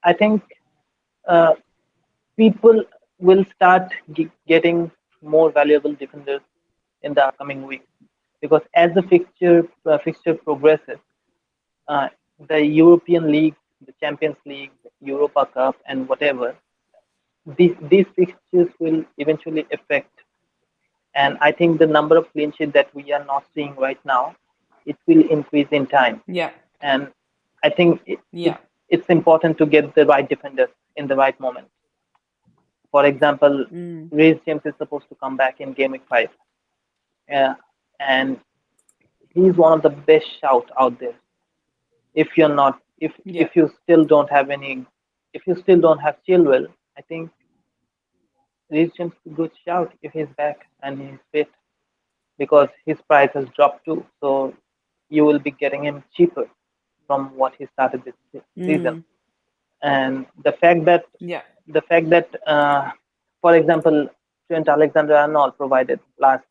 I think uh, people will start getting more valuable defenders in the upcoming weeks because as the fixture progresses, uh, the European League, the Champions League, Europa Cup, and whatever, these fixtures will eventually affect. And I think the number of clean sheets that we are not seeing right now, it will increase in time. Yeah. And I think Yeah. it's important to get the right defenders in the right moment. For example, Mm. Reece James is supposed to come back in game week 5. Uh, and he's one of the best shout out there. If you're not, Yeah. if you still don't have any, if you still don't have Chilwell, I think Reece James is a good shout if he's back and he's fit because his price has dropped too. So you will be getting him cheaper from what he started this season. Mm. And Yeah. the fact that, for example, Trent Alexander-Arnold provided last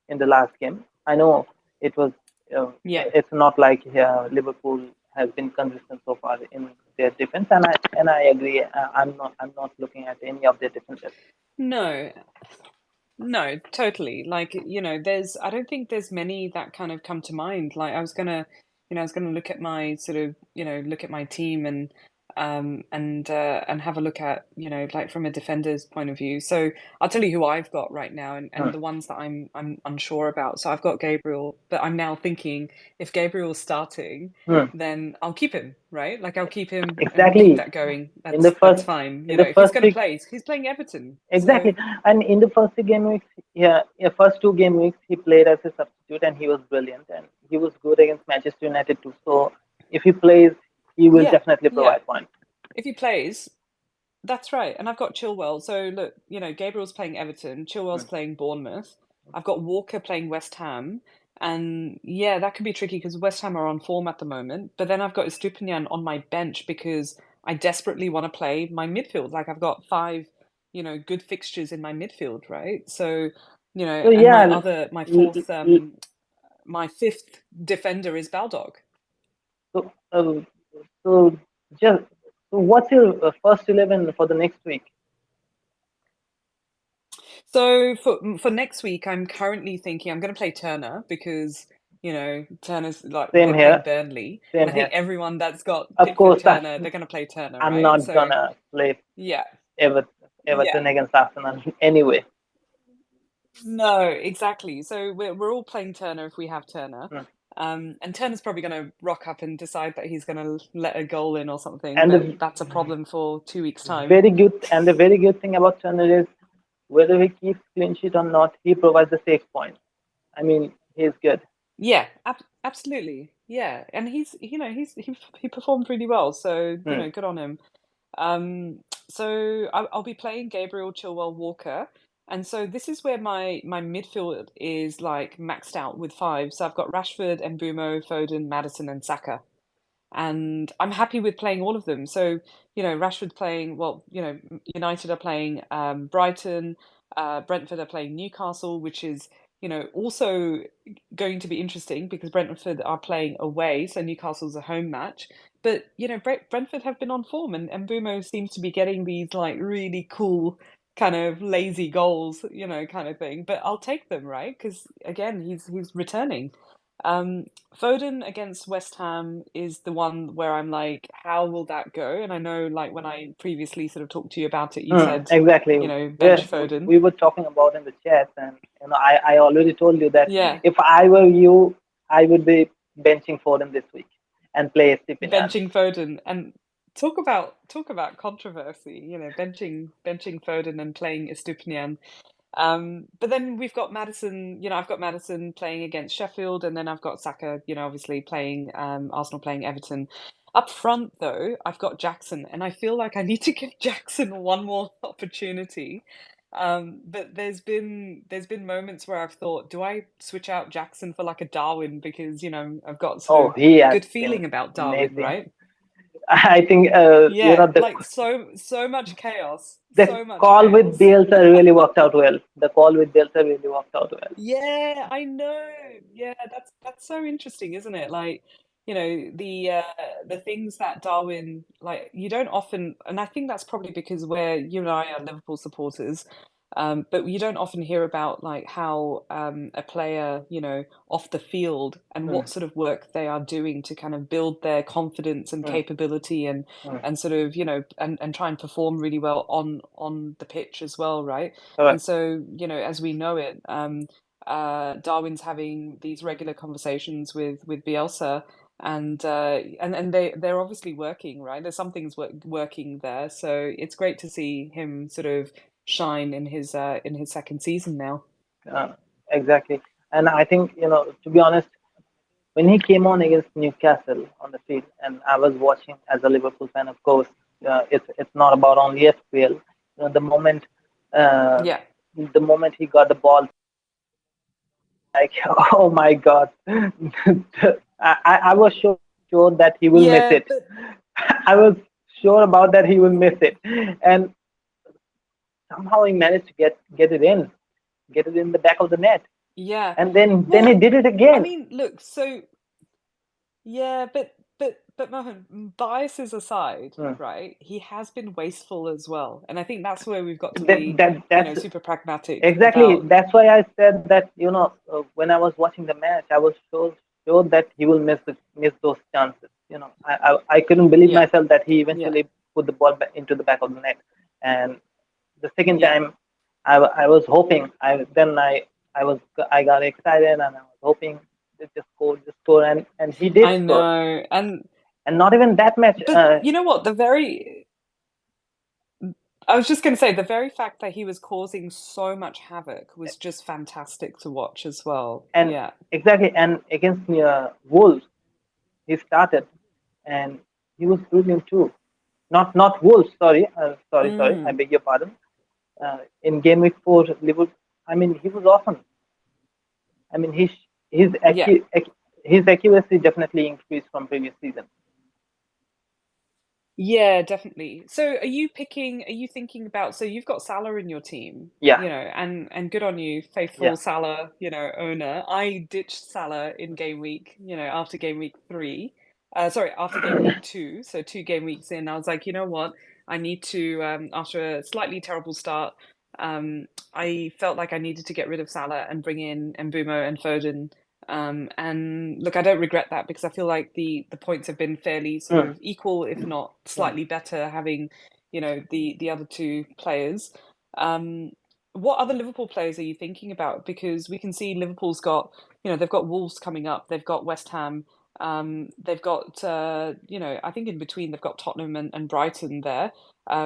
in the last game. I know it was. Yeah. It's not like Liverpool has been consistent so far in their defense, and I agree. I'm not looking at any of their defenses. No. No, totally. Like, I don't think there's many that kind of come to mind. Like, I was gonna look at my sort of, look at my team and have a look at, like from a defender's point of view. So I'll tell you who I've got right now Hmm. and the ones that I'm unsure about. So I've got Gabriel, but I'm now thinking if Gabriel's starting, Hmm. then I'll keep him, right? Like I'll keep him and keep Exactly. that going. In the That's first fine. in the If he's first gonna week, play, he's playing Everton. So exactly. And in the first 2 game weeks, yeah, first 2 game weeks, he played as a substitute and he was brilliant and he was good against Manchester United too. So if he plays, he will yeah, definitely yeah. provide points. If he plays, that's right. And I've got Chilwell. So look, Gabriel's playing Everton, Chilwell's Hmm. playing Bournemouth. I've got Walker playing West Ham. And yeah, that could be tricky because West Ham are on form at the moment. But then I've got Estupinian on my bench because I desperately want to play my midfield. Like I've got five, good fixtures in my midfield, right? So, So and yeah, l- l- my fifth defender is Baldock. so so just so what's your first 11 for the next week? So for next week, I'm currently thinking I'm going to play Turner because Turner's like Same they're here, playing Burnley, and same I think here. everyone that's got Of Pickford course, Turner, they're going to play Turner, I'm right? not So gonna play yeah, Ever yeah, Everton against Arsenal anyway. no, exactly. So we're all playing Turner if we have Turner. Hmm. And Turner's probably going to rock up and decide that he's going to let a goal in or something, And but the that's a problem for 2 weeks' time. very good thing about Turner is whether he keeps clean sheet or not, he provides the 6 points. I mean, he's good. Yeah, absolutely. Yeah, and he performed really well, so Hmm. good on him. So I'll be playing Gabriel Chilwell Walker, and so this is where my midfield is like maxed out with five. So I've got Rashford, Mbumo, Foden, Madison, and Saka, and I'm happy with playing all of them. So, Rashford playing, well, United are playing Brighton, Brentford are playing Newcastle, which is, also going to be interesting because Brentford are playing away, so Newcastle's a home match. But, Brentford have been on form and Mbumo seems to be getting these like really cool kind of lazy goals, kind of thing. But I'll take them, right? Because again, he's returning. Um, Foden against West Ham is the one where I'm like, how will that go? And I know, like, when I previously sort of talked to you about it, you said, Exactly. bench Foden. We were talking about in the chat, and I already told you that Yeah, if I were you, I would be benching Foden this week and play Stepinian. benching Foden and talk about controversy, benching Foden and playing Estupinian. But then we've got Madison, I've got Madison playing against Sheffield, and then I've got Saka, obviously playing Arsenal playing Everton. Up front, though, I've got Jackson, and I feel like I need to give Jackson one more opportunity. But there's been moments where I've thought, do I switch out Jackson for like a Darwin because I've got sort Oh, of he a has good been feeling about Darwin, amazing. right? I think Yeah, like so much chaos, the so much call with chaos. Bielsa really worked out well. The call with Bielsa really worked out well. Yeah, I know. Yeah, that's so interesting, isn't it? Like, the things that Darwin like you don't often, and I think that's probably because you and I are Liverpool supporters, but you don't often hear about like how a player, off the field and Mm, what sort of work they are doing to kind of build their confidence and mm, capability mm. and sort of, and try and perform really well on the pitch as well, right? And Correct. so, as we know it, Darwin's having these regular conversations with Bielsa, and they're obviously working, right? There's some things working there, so it's great to see him sort of shine in his second season now. Uh, exactly. And I think, to be honest, when he came on against Newcastle on the field, and I was watching as a Liverpool fan, of course, it's not about only FPL. Uh, Yeah, the moment he got the ball, like, oh my God, I was sure that he will miss yeah, it. but I was sure about that he will miss it, and somehow he managed to get it in the back of the net, yeah. and then he Well, did it I again. mean, look, so yeah, but Mohan, biases aside, Hmm. right? He has been wasteful as well, and I think that's where we've got to That be, that that's super pragmatic exactly, about. that's why I said that, when I was watching the match, I was sure that he will miss those chances. I couldn't believe Yeah, myself that he yeah, eventually put the ball back into the back of the net. And the second yeah. time, I was hoping. I got excited, and I was hoping to just score, and he did I score. know. And not even that much. But you know what? I was just going to say, the very fact that he was causing so much havoc was just fantastic to watch as well. And Yeah. exactly, and against Wolves, he started, and he was brilliant too. Not Wolves. Sorry, sorry. I Mm, beg your pardon. In game week 4, Liverpool. I mean, he was awesome. I mean, his yeah. his accuracy definitely increased from previous season. Yeah, definitely. So are you thinking about, so you've got Salah in your team, Yeah, and good on you, yeah. faithful Salah, owner. I ditched Salah in game week, after game week 3. Sorry, after game week 2. So 2 game weeks in, I was like, you know what? I need to, after a slightly terrible start, I felt like I needed to get rid of Salah and bring in Mbumo and Foden. And look, I don't regret that because I feel like the points have been fairly sort Mm, of equal, if not mm. slightly better, having, the other two players. Um, what other Liverpool players are you thinking about? Because we can see Liverpool's got, they've got Wolves coming up, they've got West Ham, they've got, I think in between they've got Tottenham and Brighton there,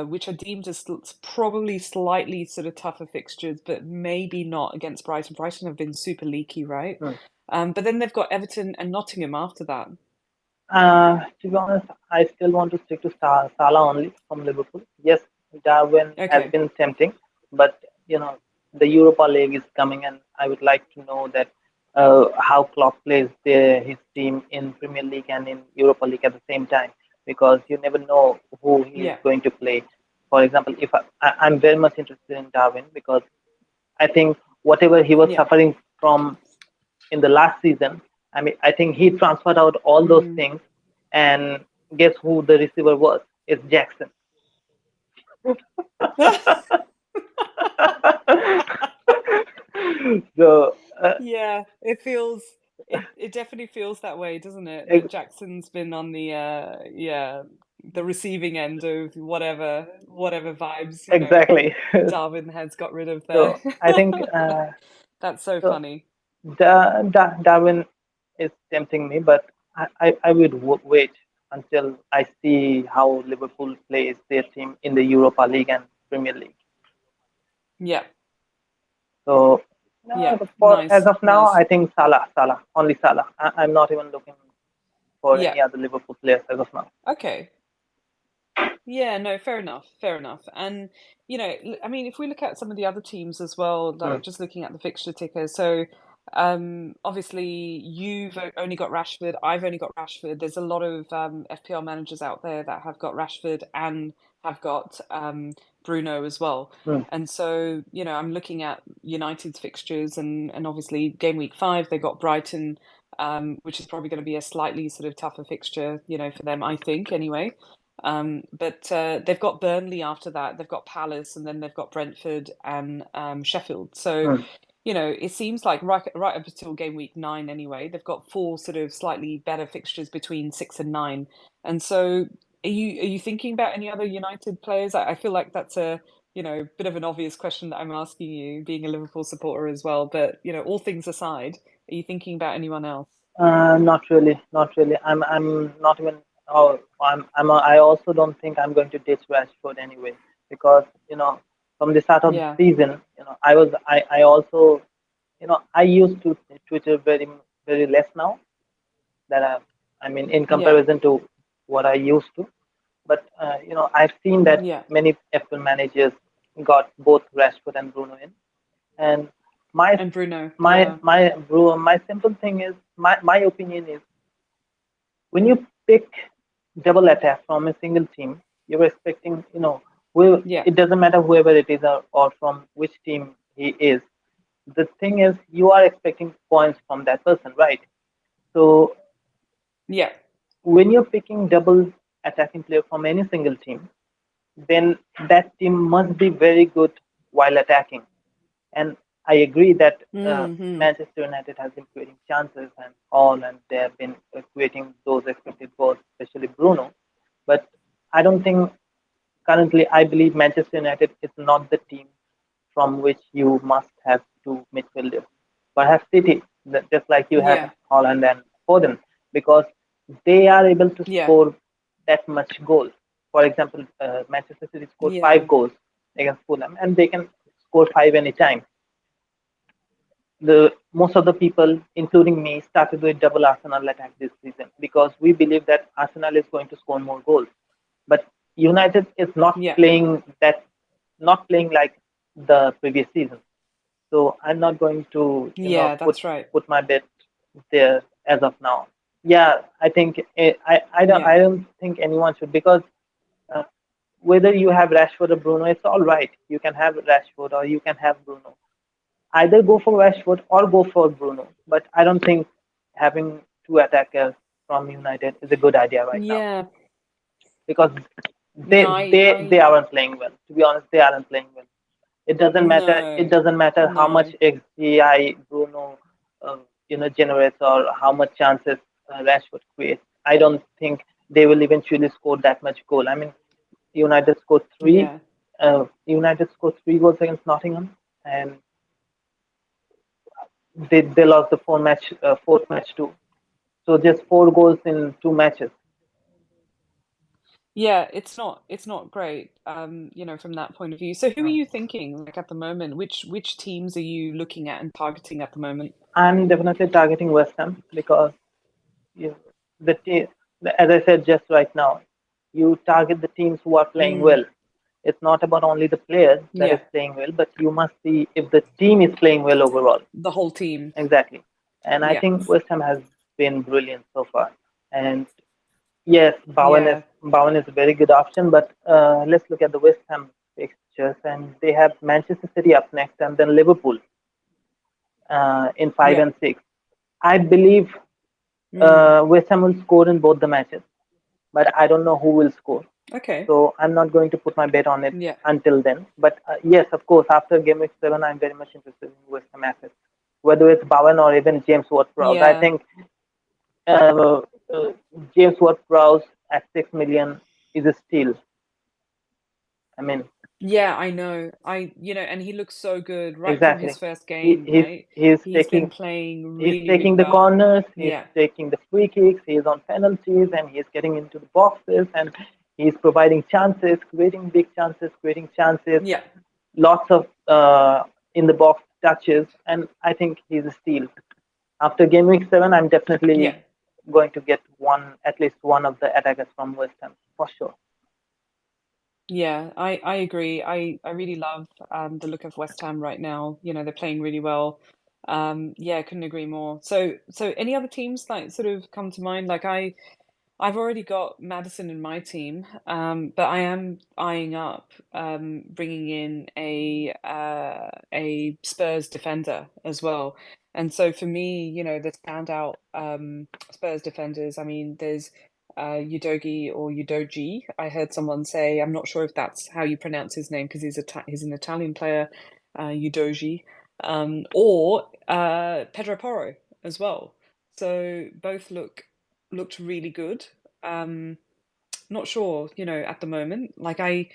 which are deemed as probably slightly sort of tougher fixtures, but maybe not against Brighton. Brighton have been super leaky, right? Mm. But then they've got Everton and Nottingham after that. To be honest, I still want to stick to Salah only from Liverpool. Yes, Darwin has Okay. been tempting, but the Europa League is coming, and I would like to know that how Klopp plays his team in Premier League and in Europa League at the same time, because you never know who he is Yeah. going to play. For example, if I'm very much interested in Darwin, because I think whatever he was Yeah. suffering from in the last season. I mean, I think he transferred out all those Mm. things, and guess who the receiver was? It's Jackson. So, Yeah, it definitely feels that way, doesn't it? That ex- Jackson's been on the receiving end of whatever vibes, exactly. Darwin has got rid of there. So I think That's so so. funny. Darwin is tempting me, but I would wait until I see how Liverpool plays their team in the Europa League and Premier League. Yeah. So Yeah. for as Nice. of now, Nice. I think Salah, only Salah. I'm not even looking for Yeah. any other Liverpool players as of now. Okay. Yeah, no, fair enough, fair enough. And I mean, if we look at some of the other teams as well, Hmm. like just looking at the fixture ticker, so Obviously, you've only got Rashford. I've only got Rashford. There's a lot of FPL managers out there that have got Rashford and have got Bruno as well. Hmm. And so, I'm looking at United's fixtures, and obviously game week 5 they got Brighton, which is probably going to be a slightly sort of tougher fixture, for them, I think, anyway. But they've got Burnley after that. They've got Palace, and then they've got Brentford and Sheffield. So Hmm. it seems like right up until game week 9 anyway, they've got 4 sort of slightly better fixtures between 6 and 9. And so are you thinking about any other United players? I feel like that's a, bit of an obvious question that I'm asking you, being a Liverpool supporter as well. But, all things aside, are you thinking about anyone else? Not really, not really. I'm not even. Oh, I also don't think I'm going to ditch Rashford anyway, because from the start of the Yeah. season, I also, I used to Twitter very less now. That I mean, in Yeah. comparison to what I used to. But I've seen that Yeah. many FPL managers got both Rashford and Bruno in, and my And Bruno. my Yeah. my bro, my simple thing is, my opinion is, when you pick double attack from a single team, you're expecting, Yeah. it doesn't matter whoever it is, or from which team he is. The thing is, you are expecting points from that person, right? So Yeah. when you're picking double attacking player from any single team, then that team must be very good while attacking. And I agree that Hmm. Manchester United has been creating chances and all, and they have been creating those expected goals, especially Bruno. But I don't think currently, I believe Manchester United is not the team from which you must have two midfielders. Perhaps City, just like you have Yeah. Holland and Foden, because they are able to Yeah. score that much goals. For example, Manchester City scored five Yeah. goals against Fulham, and they can score five anytime. The most of the people, including me, started with double Arsenal attack this season, because we believe that Arsenal is going to score more goals. But United is Yeah. not playing like the previous season. So I'm not going to, Yeah, put that's right. my bet there as of now. Yeah, I think Yeah. I don't think anyone should, because uh, whether you have Rashford or Bruno, it's all right. You can have Rashford or you can have Bruno. Either go for Rashford or go for Bruno. But I don't think having two attackers from United is a good idea right now, Yeah. because they No, they aren't playing well. To be honest, they aren't playing well. It doesn't matter. It no, doesn't matter how much no. XGI Bruno, generates, or how much chances Rashford creates. I don't think they will eventually score that much goal. I mean, United scored three. Yeah. United scored 3 goals against Nottingham, and they lost the fourth match too. So just 4 goals in 2 matches. Yeah, it's not great, from that point of view. So who are Uh, you thinking like at the moment? Which teams are you looking at and targeting at the moment? I'm definitely targeting West Ham, because you, the team, as I said just right now, you target the teams who are playing Mm, well. It's not about only the player that is yeah, playing well, but you must see if the team is playing well overall. the whole team. Exactly. And I Yeah. think West Ham has been brilliant so far. And yes, Yeah. Bowen is a very good option, but let's look at the West Ham fixtures, and they have Manchester City up next, and then Liverpool in 5 Yeah. and 6. I believe Mm, West Ham will score in both the matches, but I don't know who will score. okay. So I'm not going to put my bet on it Yeah. until then. But yes, of course, after Game Week 7, I'm very much interested in West Ham assets, whether it's Bowen or even James Ward-Prowse. I Yeah. think uh, uh, James Ward-Prowse at 6 million is a steal. I mean, Yeah, I know. And he looks so good right from his exactly. first He, game, he's right? he's He's been taking playing he's really, really taking the well. corners, he's Yeah. taking the free kicks, he's on penalties, and he's getting into the boxes, and he's providing chances, creating chances, Yeah. lots of in the box touches, and I think he's a steal. After game week 7, I'm Yeah. definitely going to get at least one of the attackers from West Ham for sure. Yeah, I agree. I really love the look of West Ham right now. They're playing really well. Yeah, couldn't agree more. So any other teams like sort of come to mind? Like I've already got Madison in my team, but I am eyeing up bringing in a Spurs defender as well. And so for me, the standout Spurs defenders, I mean, there's Udogi or Udogi. I heard someone say, I'm not sure if that's how you pronounce his name because he's an Italian player, Udogi, or Pedro Porro as well. So both looked really good. Um, Not sure, at the moment. Like I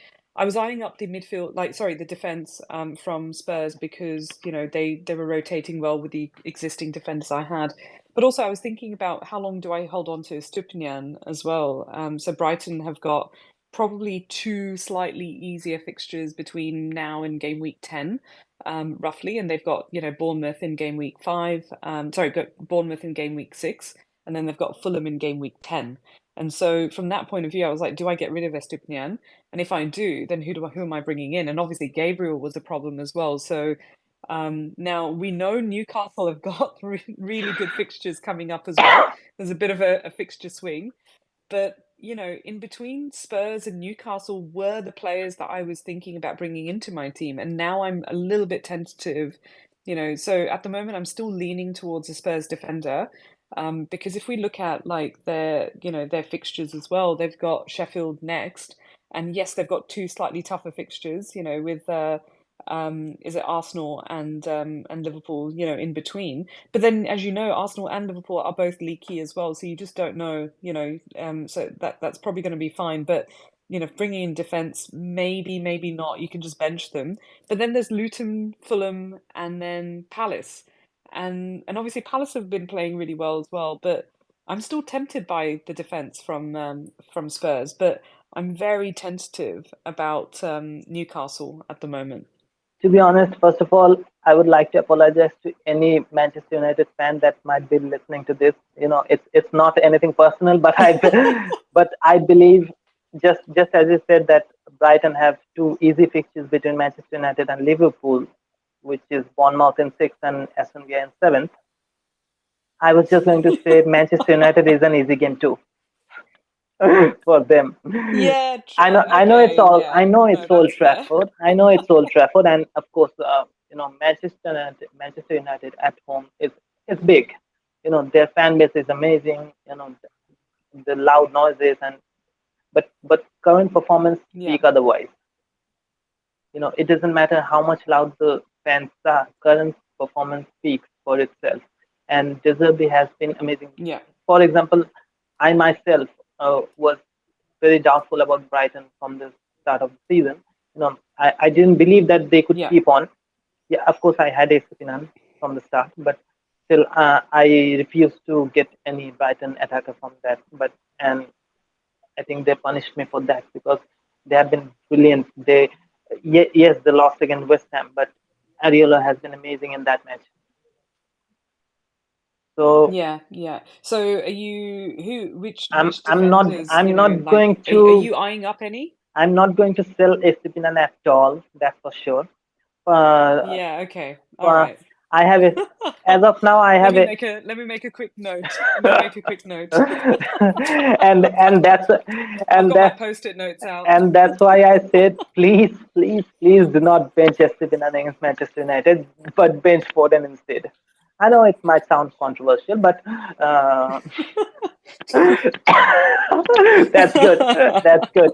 was eyeing up the midfield, like sorry, the defense from Spurs because, they were rotating well with the existing defenders I had. But also I was thinking about how long do I hold on to Stupinian as well. So Brighton have got probably two slightly easier fixtures between now and game week 10, roughly, and they've got, Bournemouth in game week 5, sorry, got Bournemouth in game week 6, and then they've got Fulham in game week 10. And so from that point of view, I was like, do I get rid of Estupinian? And if I do, then who am I bringing in? And obviously Gabriel was a problem as well. So now we know Newcastle have got really good fixtures coming up as well. There's a bit of a fixture swing. But, in between Spurs and Newcastle were the players that I was thinking about bringing into my team. And now I'm a little bit tentative, So at the moment, I'm still leaning towards a Spurs defender. Because if we look at like their fixtures as well, they've got Sheffield next. And yes, they've got two slightly tougher fixtures, with is it Arsenal and Liverpool, in between. But then, as you know, Arsenal and Liverpool are both leaky as well, so you just don't know, so that's probably going to be fine. But bringing in defense, maybe not. You can just bench them. But then there's Luton, Fulham, and then Palace, and obviously Palace have been playing really well as well. But I'm still tempted by the defense from Spurs, but I'm very tentative about Newcastle at the moment. To be honest, first of all, I would like to apologize to any Manchester United fan that might be listening to this. It's not anything personal, but I believe just as you said that Brighton have two easy fixtures between Manchester United and Liverpool, which is Bournemouth in sixth and Aston Villa in seventh. I was just going to say Manchester United is an easy game too for them. Yeah, I know it's okay, all. I yeah. know it's No, Old that's fair. Trafford. I know it's Old Trafford, and of course, Manchester United at home is big. Their fan base is amazing. The loud noises but current performance Yeah, speak otherwise. It doesn't matter how much loud the fans are. Current performance speaks for itself, and Deserby has been amazing. yeah, For example, I myself was very doubtful about Brighton from the start of the season. I didn't believe that they could yeah, keep on. Yeah, of course, I had a Finan from the start, but still, I refused to get any Brighton attacker from that. And I think they punished me for that because they have been brilliant. Yes, they lost against West Ham, but Ariola has been amazing in that match. So yeah. So are you I'm which I'm not defenders, I'm not like going are to you eyeing up any? I'm not going to sell Estipinan at all. That's for sure. Uh, Yeah, okay. All uh, right. I have it as of now. I Let have me it, make a quick note. Let me make a quick note. and that's I've and got my that post-it notes out. and that's why I said, please, please, please do not bench Esteban against Manchester United, but bench Foden instead. I know it might sound controversial, but uh, that's good. That's good.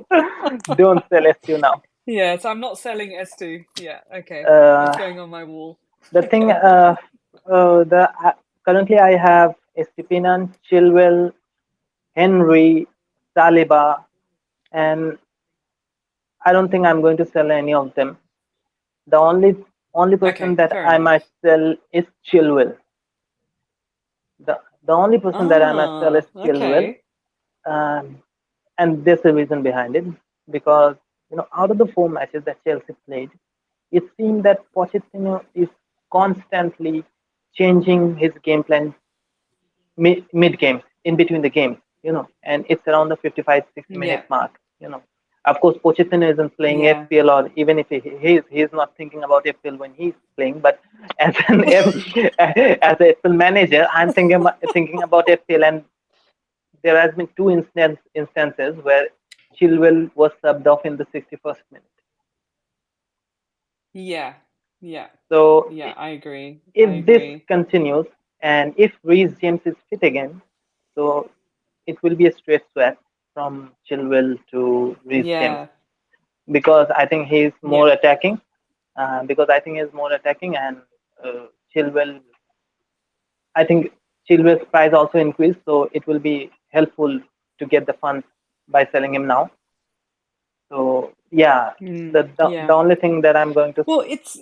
Don't sell SU now. Yeah, so I'm not selling S2. Yeah, okay. It's Uh, going on my wall. the thing, Okay. the currently I have Estepinan, Chilwell, Henry, Saliba, and I don't think I'm going to sell any of them. The only person Okay, that fair I might enough. sell is Chilwell. The only person that I might sell is Chilwell, Okay. um, and there's a reason behind it because out of the four matches that Chelsea played, it seemed that Pochettino is constantly changing his game plan mid games, in between the games, and it's around the 55, 60 minute Yeah. mark. Of course, Pochettino isn't playing Yeah. FPL, or even if he's not thinking about FPL when he's playing. But as an as a FPL manager, I'm thinking about FPL, and there has been two instances where Chilwell was subbed off in the 61st minute. Yeah. Yeah. So Yeah, I agree. I if this agree. continues, and if Reece James is fit again, so it will be a straight swap from Chilwell to Reece James, Yeah. because I think he's Yeah. more attacking. And Chilwell, I think Chilwell's price also increased, so it will be helpful to get the funds by selling him now. So yeah, the Yeah. only thing that I'm going to, Well, it's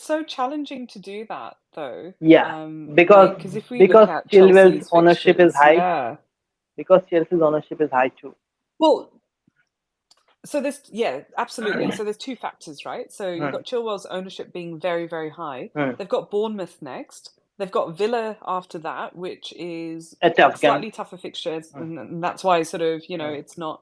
so challenging to do that though. yeah, because Like, because if we look because at Chilwell's Chelsea's ownership is fixtures, high, yeah. because Chelsea's ownership is high too. Well, so there's yeah, absolutely. So there's two factors, right? So you've Hmm, got Chilwell's ownership being very, very high. hmm. They've got Bournemouth next. They've got Villa after that, which is A tough game. slightly tougher fixtures, Hmm, and that's why sort of hmm. it's not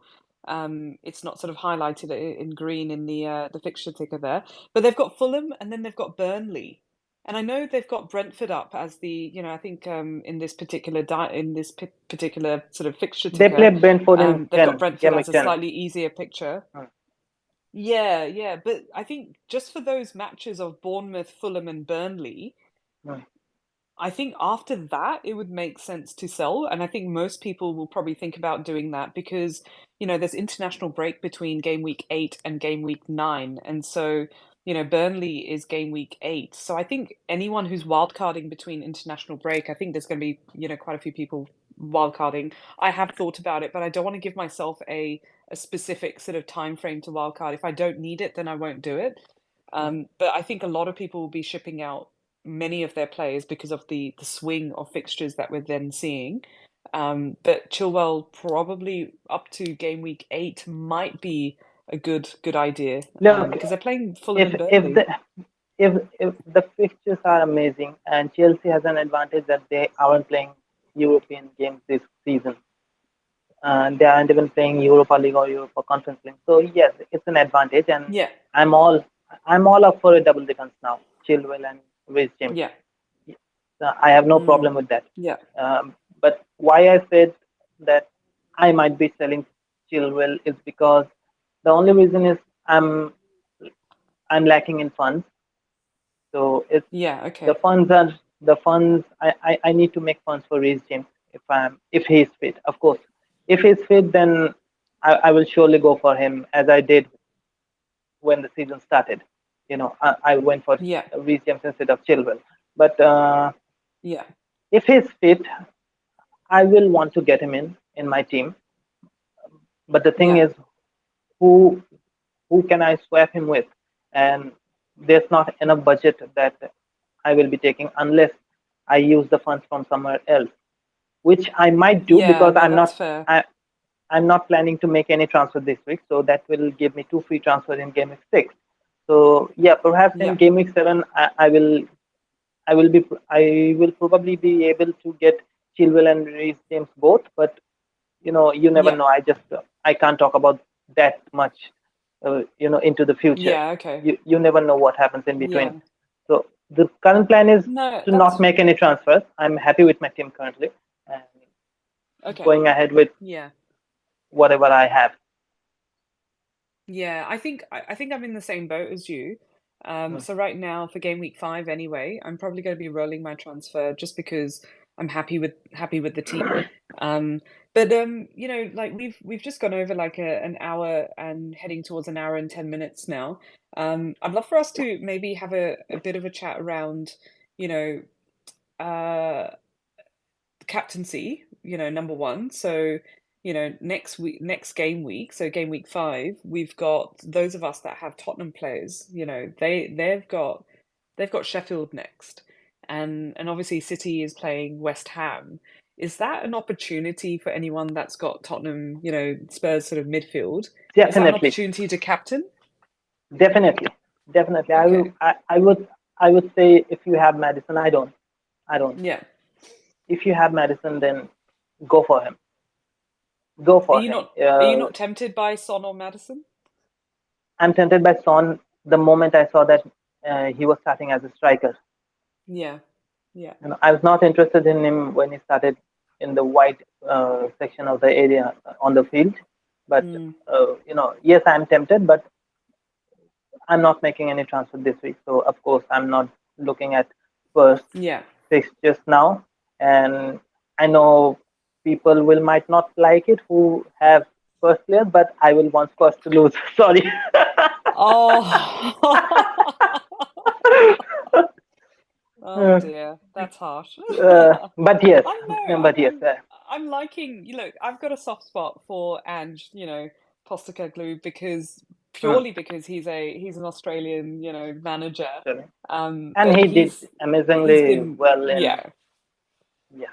sort of highlighted in green in the fixture ticker there. But they've got Fulham, and then they've got Burnley. And I know they've got Brentford up as I think in this particular sort of fixture They play ticker, Brentford in they've got 10, Brentford game as week a 10. slightly easier picture. Hmm, Yeah, yeah, but I think just for those matches of Bournemouth, Fulham, and Burnley, hmm. I think after that it would make sense to sell, and I think most people will probably think about doing that because, there's international break between game week 8 and game week 9, and so, Burnley is game week 8. So I think anyone who's wildcarding between international break, I think there's going to be, quite a few people wildcarding. I have thought about it, but I don't want to give myself a specific sort of time frame to wildcard. If I don't need it, then I won't do it. But I think a lot of people will be shipping out many of their players because of the swing of fixtures that we're then seeing. But Chilwell probably up to game week 8 might be a good idea Look, because they're playing Fulham if and if Burnley. the if the fixtures are amazing, and Chelsea has an advantage that they aren't playing European games this season, they aren't even playing Europa League or Europa Conference League. So yes, it's an advantage, and Yeah, I'm all I'm all up for a double defense now. Chilwell and Reece James. yeah, I have no mm, problem with that. yeah, But why I said that I might be selling Chilwell is because the only reason is I'm I'm lacking in funds. So it's yeah. the Okay. funds are the funds. I need to make funds for Reece James if he's fit. Of course, if he's fit, then I will surely go for him as I did when the season started. I went for Yeah, Reece James instead of Chilwell. But yeah, if he's fit, I will want to get him in my team. But the thing yeah, is, who who can I swap him with? And there's not enough budget that I will be taking unless I use the funds from somewhere else, which I might do yeah. because No, that's fair. I'm not planning to make any transfer this week, so that will give me two free transfers in game week 6. So yeah, perhaps in Yeah, game week 7, I will probably be able to get Chilwell and Reece James both, but you never yeah, know. I can't talk about that much, into the future. yeah. Okay. You never know what happens in between. Yeah. So the current plan is No, to not that's make any transfers. I'm happy with my team currently, and okay. going ahead with Yeah. whatever I have. Yeah, I think I'm in the same boat as you. Mm. So right now for game week 5 anyway, I'm probably going to be rolling my transfer just because I'm happy with the team. Um, but like we've just gone over like an hour and heading towards an hour and 10 minutes now. I'd love for us to maybe have a bit of a chat around, you know, uh captaincy, number one. So, next game week, so game week 5, we've got those of us that have Tottenham players, they've got Sheffield next. And obviously City is playing West Ham. Is that an opportunity for anyone that's got Tottenham, Spurs sort of midfield? Is that an Definitely, opportunity to captain? definitely, definitely. Okay. I would say if you have Madison, I don't. Yeah. If you have Madison, then go for him. Go Are for you him. not are you not tempted by Son or Madison? I'm tempted by Son the moment I saw that he was starting as a striker. Yeah. Yeah. I was not interested in him when he started in the white section of the area on the field. But Mm. yes, I'm tempted, but I'm not making any transfer this week. So of course, I'm not looking at first Yeah. fixtures now. And I know people will might not like it who have first players, but I will want first to lose. Sorry. Oh. Oh Uh, dear, that's harsh. but yes, I know. but yes, I'm liking. You look, I've got a soft spot for Ange. Postecoglou uh, purely because he's an Australian, manager. sorry. And But he did he's amazingly been well in, yeah. yeah,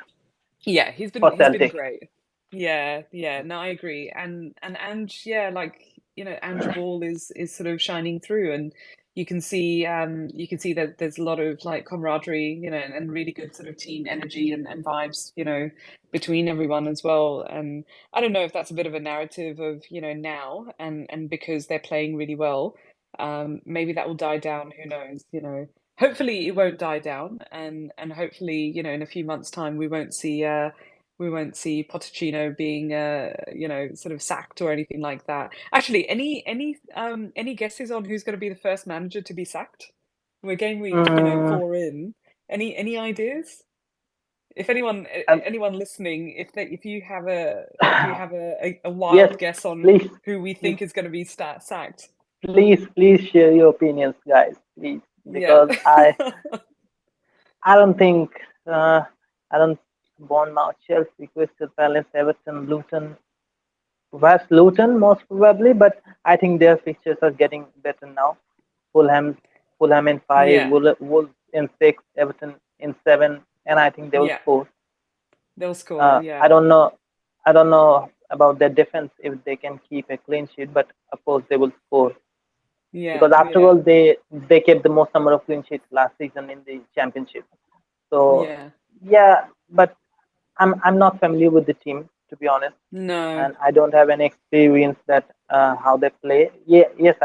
Yeah, for he's been Celtic. great. Yeah, yeah, no, I agree. And Ange, yeah, Ange Ball is sort of shining through, and you can see that there's a lot of like camaraderie, and really good sort of team energy and vibes, between everyone as well. And I don't know if that's a bit of a narrative of, now and because they're playing really well, maybe that will die down, who knows. Hopefully it won't die down, and hopefully, in a few months' time we won't see Pochettino being sort of sacked or anything like that. Actually, any guesses on who's going to be the first manager to be sacked? We're game week, Mm, 4 in. Any ideas? If um, anyone listening, if you have a yes, wild guess on please, who we please, think is going to be sacked. please share your opinions, guys, please, Yeah. because I don't think uh, I don't Bournemouth, Chelsea, Crystal Palace, Everton, Luton, West Luton most probably, but I think their fixtures are getting better now. Fulham, Fulham in five, Yeah. Wolves in six, Everton in seven, and I think they will Yeah. score. They'll score. I Yeah. don't know. I don't know about their defense if they can keep a clean sheet, but of course they will score Yeah. because after Yeah. all they kept the most number of clean sheets last season in the championship. So Yeah. yeah, but I'm not familiar with the team to be honest, No. and I don't have any experience that how they play. Yeah, yes,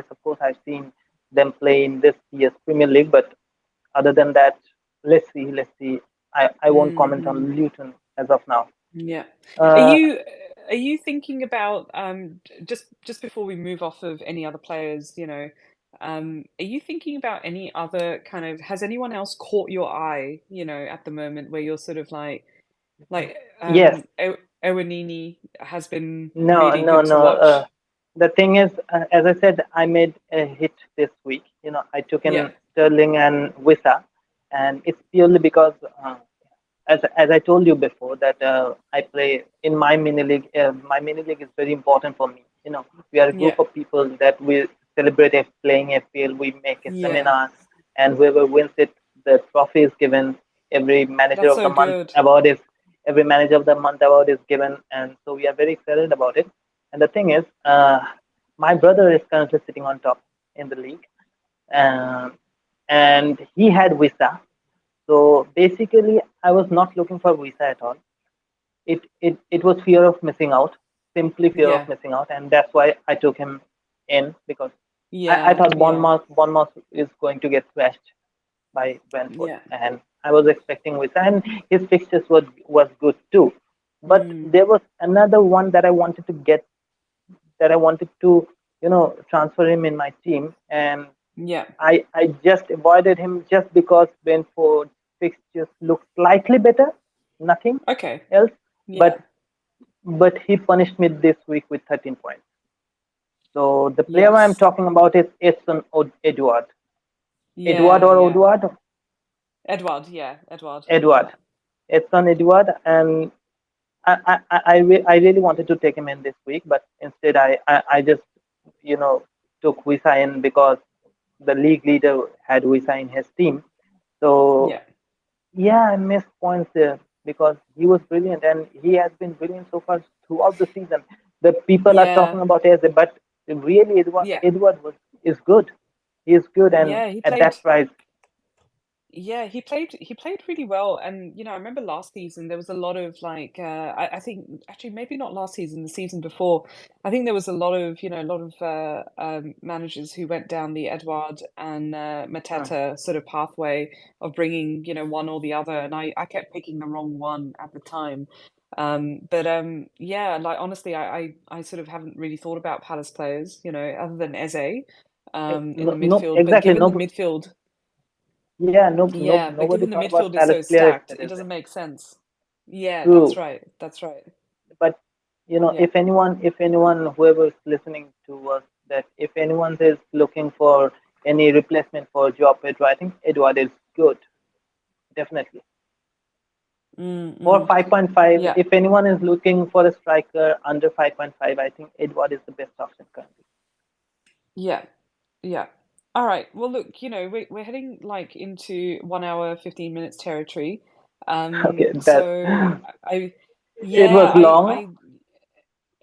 of course I've seen them play in this year's Premier League, but other than that, let's see. I won't comment Mm-hmm. on Luton as of now. Yeah. Are Uh, you are you thinking about just before we move off of any other players, are you thinking about any other kind of has anyone else caught your eye, at the moment where you're sort of like yes, Ewanini has been no, really no, good to no. watch. The thing is, as I said, I made a hit this week. I took Yeah. in Sterling and Wissa, and it's purely because as I told you before that I play in my mini league. My mini league is very important for me. We are a group Yeah. of people that we celebrate playing FPL. We make a Yeah. seminar, and whoever wins it, the trophy is given. Every manager That's of the so month good. award is every manager of the month award is given, and so we are very excited about it. And the thing is, my brother is currently sitting on top in the league, um, and he had Visa, so basically, I was not looking for visa at all. It was fear of missing out, simply fear of Yeah. missing out, and that's why I took him in because I Yeah. thought Yeah. Bournemouth is going to get thrashed by Brentford, Yeah. and I was expecting visa, and his fixtures was good too. But Mm. there was another one that I wanted to transfer him in my team, and Yeah. I just avoided him just because Brentford fixtures look slightly better, nothing Okay. else. Yeah. But he punished me this week with 13 points. So the player I'm Yes. talking about is Edson Edward. Edward Yeah. or Yeah. Odward? Edward, yeah, Edward, Edward. yeah, Edson Edward, and I really wanted to take him in this week, but instead I just you know took Wisa in because the league leader had Wisa in his team. So yeah, yeah, I missed points there because he was brilliant and he has been brilliant so far throughout the season. The people are yeah, talking about Eze, but really yeah, Edward is good. He is good, and yeah. He at played. that price, Yeah, he played really well, and I remember last season there was a lot of like I think actually maybe not last season, the season before. I think there was a lot of managers who went down the Edouard and Mm. Mateta sort of pathway of bringing one or the other, and I kept picking the wrong one at the time. But yeah, like honestly, I sort of haven't really thought about Palace players, other than Eze in No, the no, midfield. But exactly. given the No, midfield. yeah, Yeah, but nobody given the thought about midfield is Palace so player stacked, except it Eze. doesn't make sense. Yeah, that's True, right. That's right. but Yeah. if anyone, whoever is listening to us, that if anyone is looking for any replacement for Joao Pedro, I think Edward is good, definitely. For Mm-mm. 5.5, Yeah. if anyone is looking for a striker under 5.5, I think Edward is the best option currently. Yeah. Yeah. All right. Well, look, we're heading like into 1 hour, 15 minutes territory. Okay, that So it yeah, was long.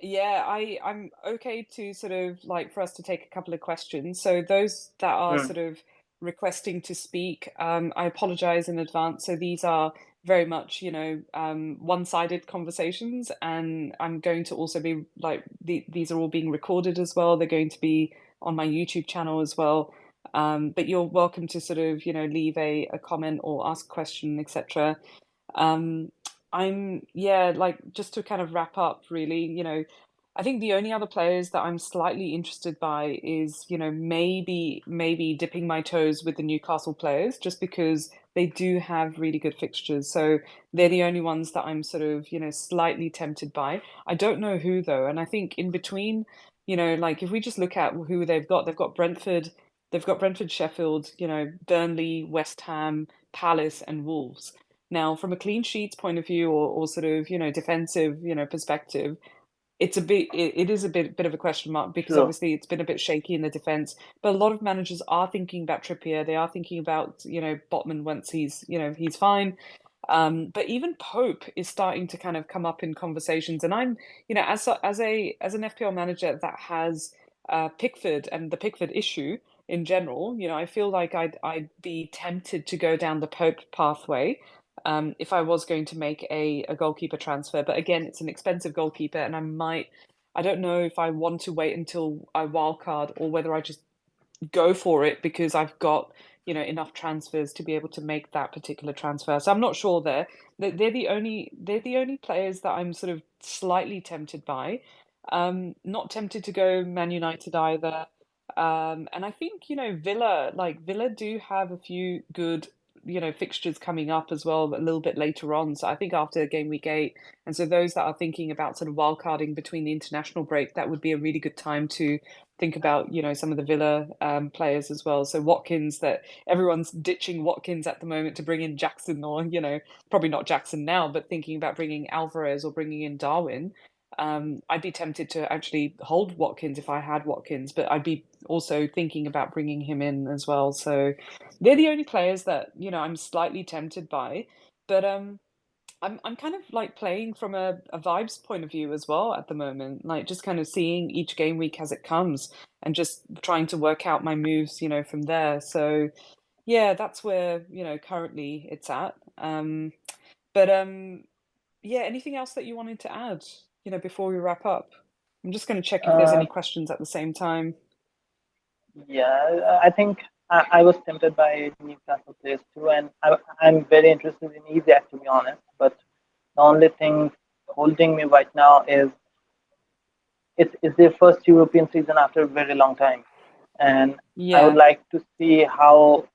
yeah, I'm okay to sort of like for us to take a couple of questions. So those that are Mm, sort of requesting to speak, I apologize in advance. So these are very much, one-sided conversations, and I'm going to also be like these are all being recorded as well. They're going to be on my YouTube channel as well. But you're welcome to sort of, leave a comment or ask a question, etc. Um, yeah, like just to kind of wrap up, really, I think the only other players that I'm slightly interested by is, maybe dipping my toes with the Newcastle players, just because they do have really good fixtures. So they're the only ones that I'm sort of, slightly tempted by. I don't know who though, and I think in between, like if we just look at who they've got Brentford, Sheffield, Burnley, West Ham, Palace, and Wolves. Now, from a clean sheets point of view, or sort of, defensive, perspective, it is a bit of a question mark because true. obviously it's been a bit shaky in the defense. But a lot of managers are thinking about Trippier. They are thinking about, Botman once he's fine. But even Pope is starting to kind of come up in conversations, and I'm, as an FPL manager that has Pickford and the Pickford issue in general, I feel like I'd be tempted to go down the Pope pathway if I was going to make a goalkeeper transfer. But again, it's an expensive goalkeeper, and I don't know if I want to wait until I wildcard or whether I just go for it because I've got, enough transfers to be able to make that particular transfer. So I'm not sure there. They're the only players that I'm sort of slightly tempted by. Not tempted to go Man United either. And I think, Villa do have a few good, fixtures coming up as well, a little bit later on. So I think after game week 8. And so those that are thinking about sort of wildcarding between the international break, that would be a really good time to think about, some of the Villa players as well. So Watkins, that everyone's ditching Watkins at the moment to bring in Jackson, or probably not Jackson now, but thinking about bringing Alvarez or bringing in Darwin. I'd be tempted to actually hold Watkins if I had Watkins, but I'd be also thinking about bringing him in as well. So they're the only players that I'm slightly tempted by, but I'm kind of like playing from a vibes point of view as well at the moment, like just kind of seeing each game week as it comes and just trying to work out my moves, from there. So yeah, that's where, currently it's at. But yeah, anything else that you wanted to add, before we wrap up? I'm just going to check if there's Uh, any questions at the same time. yeah, I think I was tempted by Newcastle players too, and I'm very interested in Isaac to be honest. But the only thing holding me right now is it's their first European season after a very long time, and I would Yeah, like to see how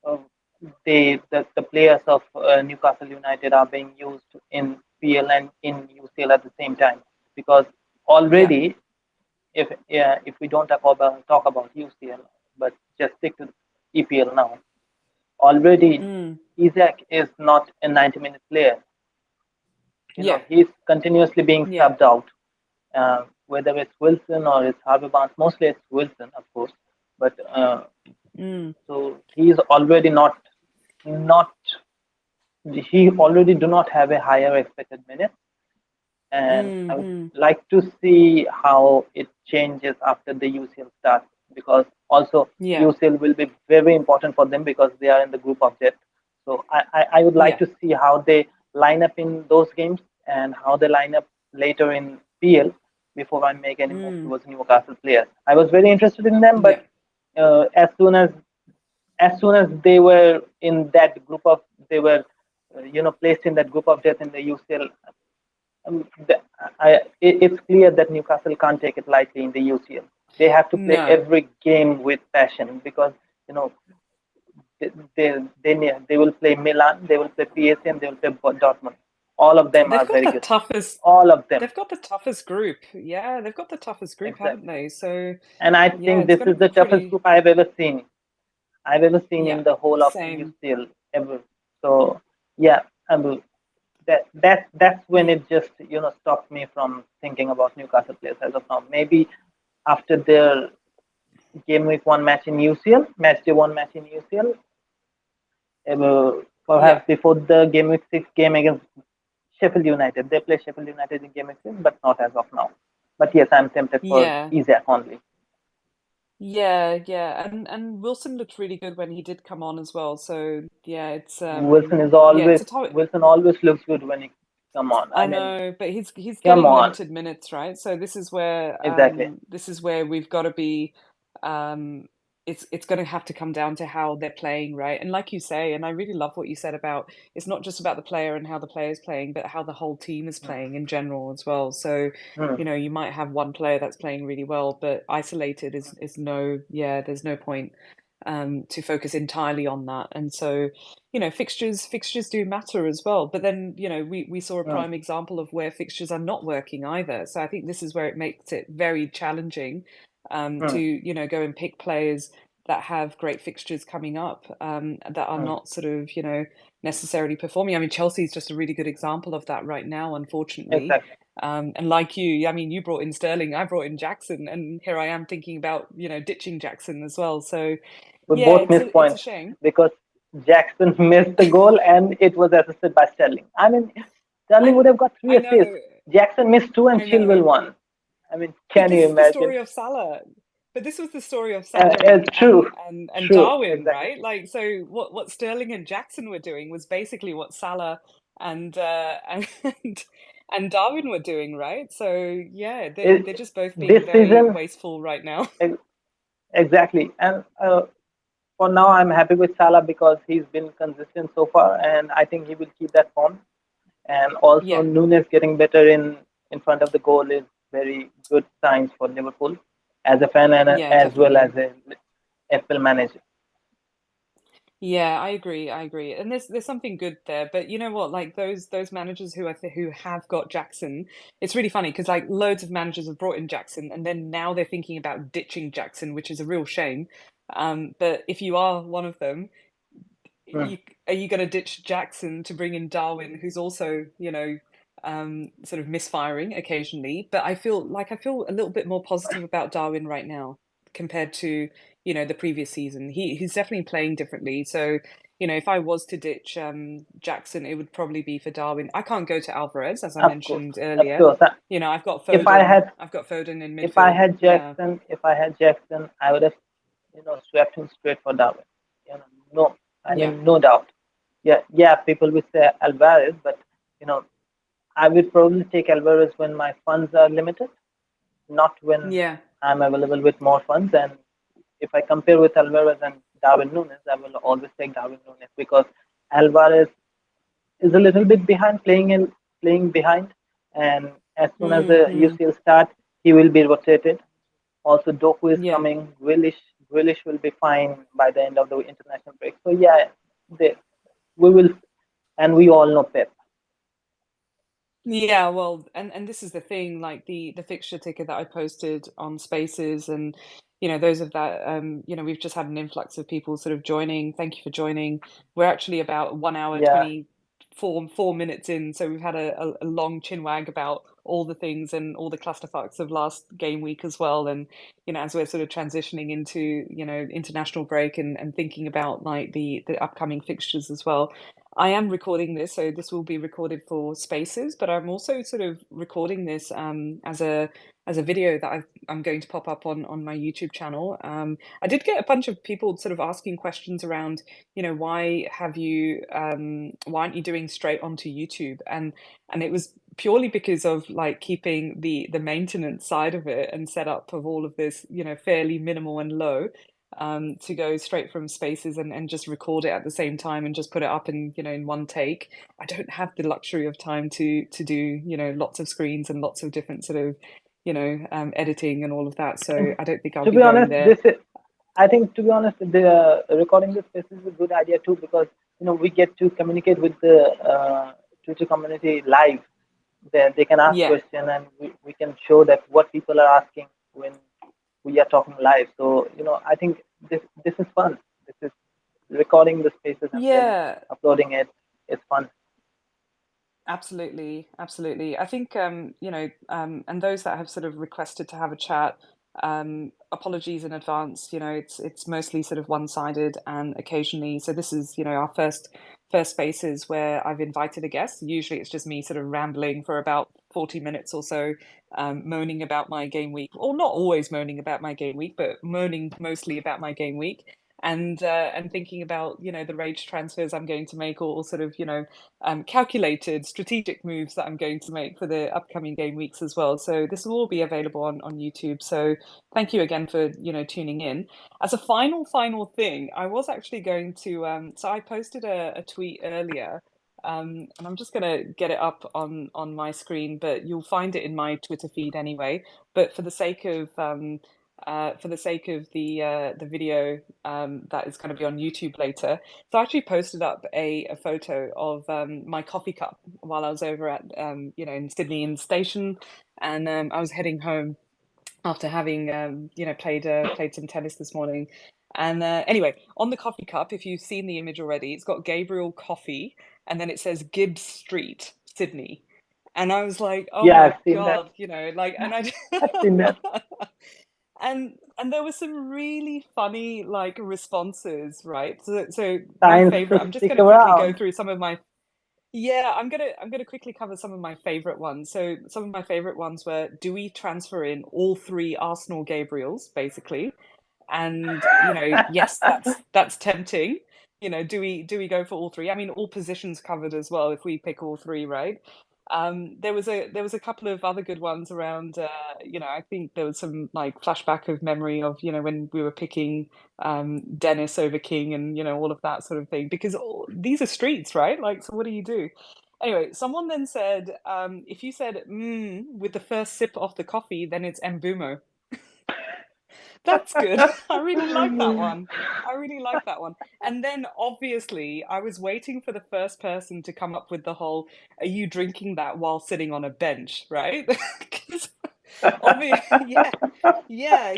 uh, the players of Newcastle United are being used in PL and in UCL at the same time, because yeah, already if we don't talk about UCL but just stick to EPL now, already mm, Isaac is not a 90-minute player. yeah, He's continuously being yeah, subbed out, whether it's Wilson or it's Harvey Barnes. Mostly it's Wilson, of course, but mm, so he's already not he already do not have a higher expected minute, and I would mm. like to see how it changes after the UCL starts. because also Yeah. UCL will be very important for them because they are in the group of death. So I would like Yeah. to see how they line up in those games and how they line up later in PL before I make any move Mm. towards Newcastle players. I was very interested in them, Yeah. but as soon as they were in that group of they were placed in that group of death in the UCL. The, it's clear that Newcastle can't take it lightly in the UCL. They have to play No. every game with passion because you know they they will play Milan, they will play PSG, and they will play Dortmund. All of them They've are got very the good. toughest All of them, they've got the toughest group. Yeah, they've got the toughest group, haven't exactly. they? So And I yeah, think it's this gonna is be the toughest pretty group I've ever seen yeah, in the whole of the same. UCL ever. So yeah, that's when Yeah. it just stopped me from thinking about Newcastle players as of now. Maybe after their game week one match in UCL, match day one match in UCL, Yeah. perhaps before the game week six game against Sheffield United. They play Sheffield United in game week six, but not as of now. But yes, I'm tempted for Yeah. Isaac only. Yeah, yeah. And Wilson looked really good when he did come on as well. So yeah, Wilson is yeah, always it's a tough. Wilson always looks good when he come on. I I mean, know, but he's come getting on, limited minutes, right? So exactly. this is where we've got to be um it's going to have to come down to how they're playing, right? And like you say, and I really love what you said about it's not just about the player and how the player is playing, but how the whole team is Hmm. playing in general as well. So, Hmm. you know, you might have one player that's playing really well, but isolated is no, yeah, there's no point to focus entirely on that. And so you know, fixtures do matter as well. But then, you know, we saw a Hmm. prime example of where fixtures are not working either. So I think this is where it makes it very challenging to, Hmm. you know, go and pick players that have great fixtures coming up that are Hmm. not sort of, you know, necessarily performing. I mean, Chelsea's just a really good example of that right now, unfortunately. Exactly. And like you, I mean, you brought in Sterling, I brought in Jackson, and here I am thinking about, you know, ditching Jackson as well. So We yeah, both missed it's a points shame. because Jackson missed the goal and it was assisted by Sterling. I mean, Sterling would I have got three I assists. know, Jackson missed two and I Chilwell know. one. I mean, But can this you is the imagine? story of Salah. But this was the story of Salah True, and true, Darwin, exactly. right? Like so what Sterling and Jackson were doing was basically what Salah and and Darwin were doing, right? So yeah, they're just both being This very season, wasteful right now. ex- exactly. And for now, I'm happy with Salah because he's been consistent so far, and I think he will keep that form. And also, Yeah. Nunes getting better in front of the goal is very good signs for Liverpool as a fan and Yeah, as well as definitely. a FPL manager. Yeah, I agree. I agree. And there's something good there. But you know what? Like those managers who have got Jackson, it's really funny because like loads of managers have brought in Jackson and then now they're thinking about ditching Jackson, which is a real shame. But if you are one of them, Hmm. you are you going to ditch Jackson to bring in Darwin, who's also, you know, sort of misfiring occasionally. But I feel a little bit more positive about Darwin right now compared to, you know, the previous season. He's definitely playing differently. So, you know, if I was to ditch Jackson, it would probably be for Darwin. I can't go to Alvarez, as I Of course, mentioned of earlier. course. You know, I've got If I Foden. had I've got Foden in if I midfield. had Yeah. Jackson, I would have swept him straight for Darwin. No, I Yeah. mean no doubt. Yeah, yeah. People will say Alvarez, but you know I would probably take Alvarez when my funds are limited, not when Yeah. I'm available with more funds. And if I compare with Alvarez and Darwin Nunes, I will always take Darwin Nunes because Alvarez is a little bit behind, playing behind, and as soon as the Mm-hmm. UCL start, he will be rotated. Also, Doku is Yeah. coming. Grealish will be fine by the end of the international break. So yeah, they, we will, and we all know Pep. Yeah, well, and this is the thing, like the fixture ticker that I posted on Spaces, and you know those of that, you know, we've just had an influx of people sort of joining. Thank you for joining. We're actually about 1 hour Yeah, 24 minutes in, so we've had a long chin wag about all the things and all the clusterfucks of last game week as well. And you know, as we're sort of transitioning into, you know, international break and thinking about like the upcoming fixtures as well. I am recording this, so this will be recorded for Spaces, but I'm also sort of recording this as a video that I'm going to pop up on my YouTube channel. I did get a bunch of people sort of asking questions around, why aren't you doing straight onto YouTube? And it was purely because of like keeping the maintenance side of it and setup of all of this, fairly minimal and low, to go straight from Spaces and just record it at the same time and just put it up in one take. I don't have the luxury of time to do, lots of screens and lots of different sort of, editing and all of that. And So I don't think I'll to be be going honest, there. I think, to be honest, the recording this space is a good idea too, because we get to communicate with the Twitter community live. They can ask Yeah. questions, and we can show that what people are asking when we are talking live. So I think this is fun. This is recording the spaces and then Yeah. uploading it. It's fun. Absolutely, absolutely. I think and those that have sort of requested to have a chat, apologies in advance. It's mostly sort of one-sided and occasionally. So this is, our first spaces where I've invited a guest. Usually it's just me sort of rambling for about 40 minutes or so, moaning about my game week, or not always moaning about my game week, but moaning mostly about my game week. And thinking about the rage transfers I'm going to make, or sort of calculated strategic moves that I'm going to make for the upcoming game weeks as well. So this will all be available on YouTube. So thank you again for tuning in. As a final thing, I was actually going to so I posted a tweet earlier. And I'm just gonna get it up on my screen, but you'll find it in my Twitter feed anyway. But for the sake of the video that is going to be on YouTube later, so I actually posted up a photo of my coffee cup while I was over at in Sydney in the station, and I was heading home after having played some tennis this morning. And anyway, on the coffee cup, if you've seen the image already, it's got Gabriel Coffee, and then it says Gibbs Street, Sydney. And I was like, oh Yeah, my I've seen that. God, like, and I I've seen that. and there were some really funny like responses, right? So my Signs favorite, to I'm just stick going to quickly go around. through some of my yeah, I'm gonna quickly cover some of my favorite ones. So some of my favorite ones were, do we transfer in all three Arsenal Gabriels, basically? And yes, that's tempting. Do we go for all three? I mean, all positions covered as well if we pick all three, right? There was a couple of other good ones around. I think there was some like flashback of memory of when we were picking Dennis over King and all of that sort of thing, because these are streets, right? Like, so what do you do? Anyway, someone then said, if you said with the first sip of the coffee, then it's Mbumo. That's good. I really like that one. I really like that one. And then obviously, I was waiting for the first person to come up with the whole, are you drinking that while sitting on a bench, right? 'Cause yeah, yeah,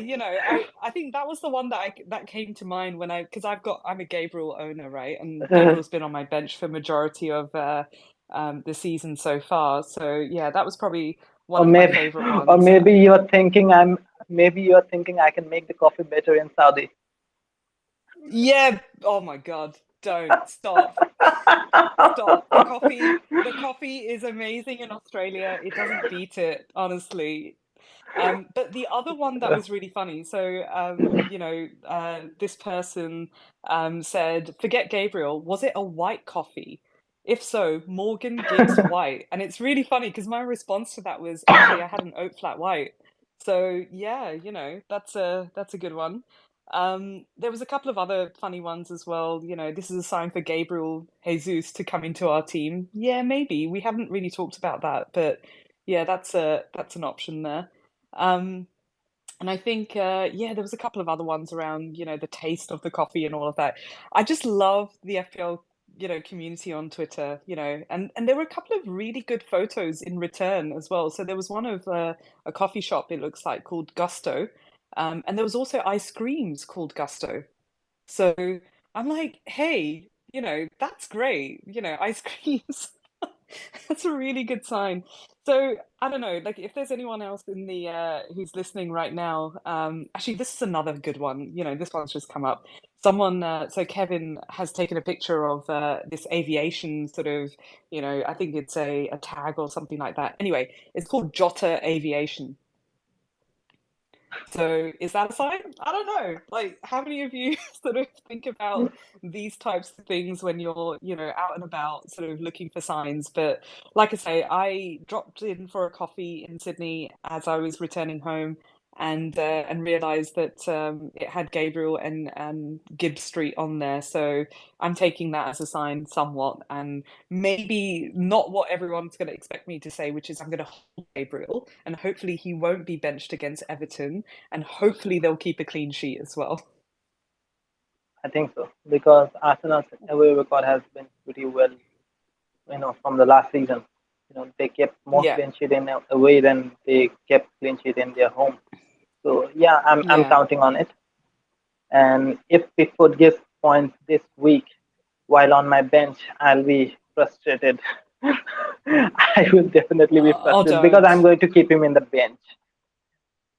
I think that was the one that came to mind when because I'm a Gabriel owner, right? And Gabriel's been on my bench for majority of the season so far. So yeah, that was probably one or of my maybe, favorite or ones. maybe you're thinking I can make the coffee better in Saudi. Yeah. Oh my God. Don't stop. Stop. The coffee is amazing in Australia. It doesn't beat it, honestly. But the other one that was really funny, so this person said, forget Gabriel, was it a white coffee? If so, Morgan Gibbs White. And it's really funny because my response to that was, actually I had an oat flat white. So yeah, that's a good one. There was a couple of other funny ones as well. This is a sign for Gabriel Jesus to come into our team. Yeah, maybe. We haven't really talked about that, but yeah, that's an option there. Um, and I think, yeah, there was a couple of other ones around, the taste of the coffee and all of that. I just love the FPL, community on Twitter, and there were a couple of really good photos in return as well. So there was one of a coffee shop, it looks like, called Gusto. And there was also ice creams called Gusto. So I'm like, hey, that's great, ice creams. That's a really good sign. So I don't know, like if there's anyone else in the who's listening right now, actually this is another good one. This one's just come up. Someone, so Kevin has taken a picture of this aviation sort of, I think it's a tag or something like that. Anyway, it's called Jotta Aviation. So is that a sign? I don't know. Like, how many of you sort of think about these types of things when you're, out and about, sort of looking for signs? But like I say, I dropped in for a coffee in Sydney as I was returning home, and realized that it had Gabriel and Gibbs Street on there. So I'm taking that as a sign somewhat, and maybe not what everyone's going to expect me to say, which is I'm going to hold Gabriel, and hopefully he won't be benched against Everton, and hopefully they'll keep a clean sheet as well. I think so because Arsenal's away record has been pretty well, from the last season. They kept more Yeah, clean sheet in away than they kept clean sheet in their home. So yeah, I'm yeah. counting on it. And if Pickford gives points this week while on my bench, I'll be frustrated. I will definitely be Oh, frustrated because don't. I'm going to keep him in the bench.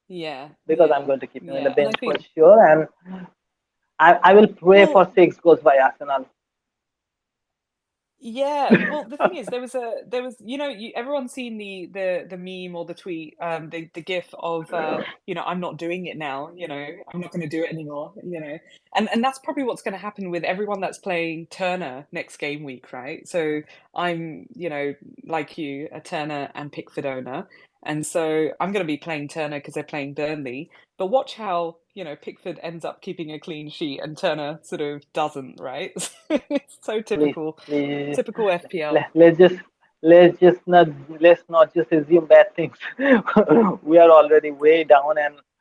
Yeah, Because I'm yeah, going to keep him in the yeah. And I bench for think, sure. And I will pray for well, 6 goals by Arsenal. yeah, well, the thing is, there was, everyone's seen the meme or the tweet, the gif of, I'm not doing it now, I'm not going to do it anymore, and that's probably what's going to happen with everyone that's playing Turner next game week, right? So I'm, like you, a Turner and Pickford owner, and so I'm going to be playing Turner because they're playing Burnley. But watch how, Pickford ends up keeping a clean sheet and Turner sort of doesn't, right? It's so Please, typical. please, Typical FPL. let's not just assume bad things. We are already way down,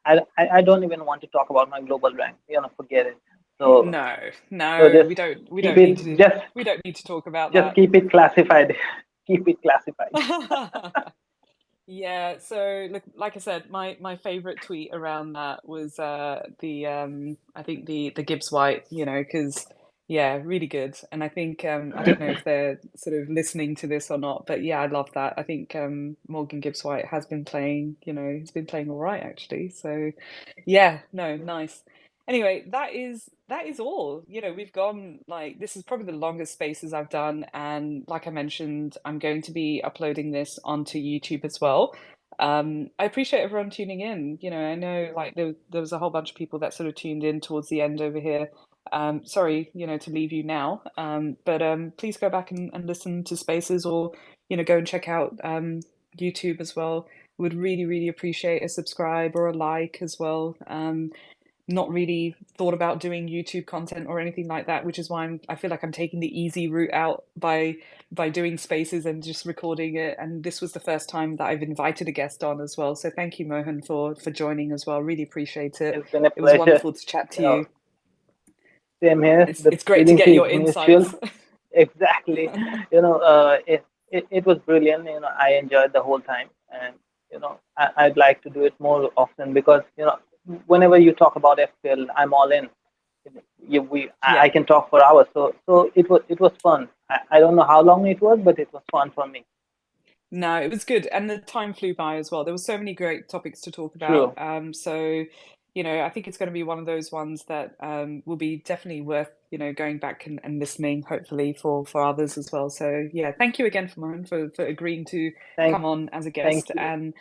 and I don't even want to talk about my global rank. Forget it. So No, so no, just we keep don't it need to just we don't need to talk about just that. keep it classified. Keep it classified. Yeah, so look, like I said, my favorite tweet around that was the I think the Gibbs White, because yeah, really good. And I think I don't know if they're sort of listening to this or not, but yeah, I love that. I think Morgan Gibbs White has been playing, he's been playing all right actually. So yeah, no, nice. Anyway, that is all. We've gone like this is probably the longest spaces I've done, and like I mentioned, I'm going to be uploading this onto YouTube as well. I appreciate everyone tuning in. I know like there was a whole bunch of people that sort of tuned in towards the end over here. Sorry, to leave you now. But please go back and listen to spaces, or go and check out YouTube as well. Would really, really appreciate a subscribe or a like as well. Not really thought about doing YouTube content or anything like that, which is why I feel like I'm taking the easy route out by doing spaces and just recording it. And this was the first time that I've invited a guest on as well. So thank you, Mohon, for joining as well. Really appreciate it. It's been a It was pleasure. wonderful to chat You to know, you. Same here. It's The it's great to feelings get is your mutual. insights. Exactly. It was brilliant. I enjoyed the whole time, and I'd like to do it more often because whenever you talk about FPL, I'm all in. I Yeah. can talk for hours. So it was fun. I don't know how long it was, but it was fun for me. No, it was good. And the time flew by as well. There were so many great topics to talk about. True. So, I think it's going to be one of those ones that will be definitely worth, going back and listening, hopefully, for others as well. So, yeah, thank you again, for agreeing to Thank come on as a guest. thank you. And,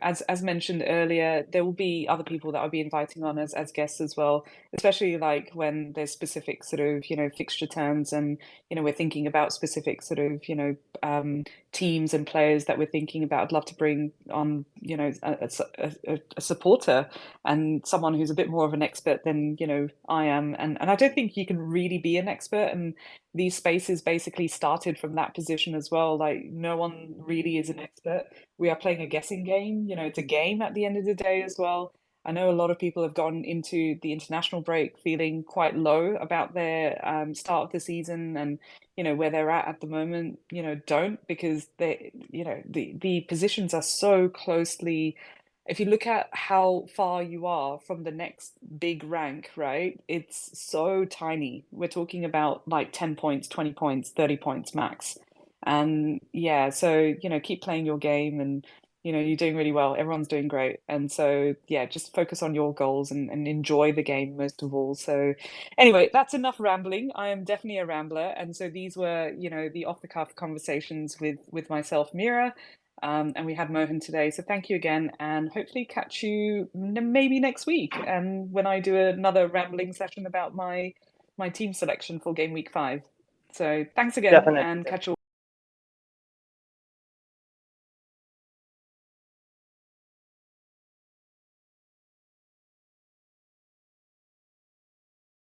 as mentioned earlier, there will be other people that I'll be inviting on as guests as well, especially like when there's specific sort of, fixture terms, and, we're thinking about specific sort of, teams and players that we're thinking about. I'd love to bring on, a supporter and someone who's a bit more of an expert than, I am. And I don't think you can really be an expert. And these spaces basically started from that position as well. Like no one really is an expert. We are playing a guessing game. It's a game at the end of the day as well. I know a lot of people have gone into the international break feeling quite low about their start of the season, and where they're at the moment, don't, because the positions are so closely, if you look at how far you are from the next big rank, right, it's so tiny. We're talking about like 10 points, 20 points, 30 points max. And yeah, so, keep playing your game and, you're doing really well. Everyone's doing great. And so, yeah, just focus on your goals and enjoy the game most of all. So anyway, that's enough rambling. I am definitely a rambler. And so these were, the off the cuff conversations with myself, Mira. And we had Mohon today. So thank you again, and hopefully catch you maybe next week. And when I do another rambling session about my team selection for game week 5. So thanks again, Definitely, and catch you all. definitely.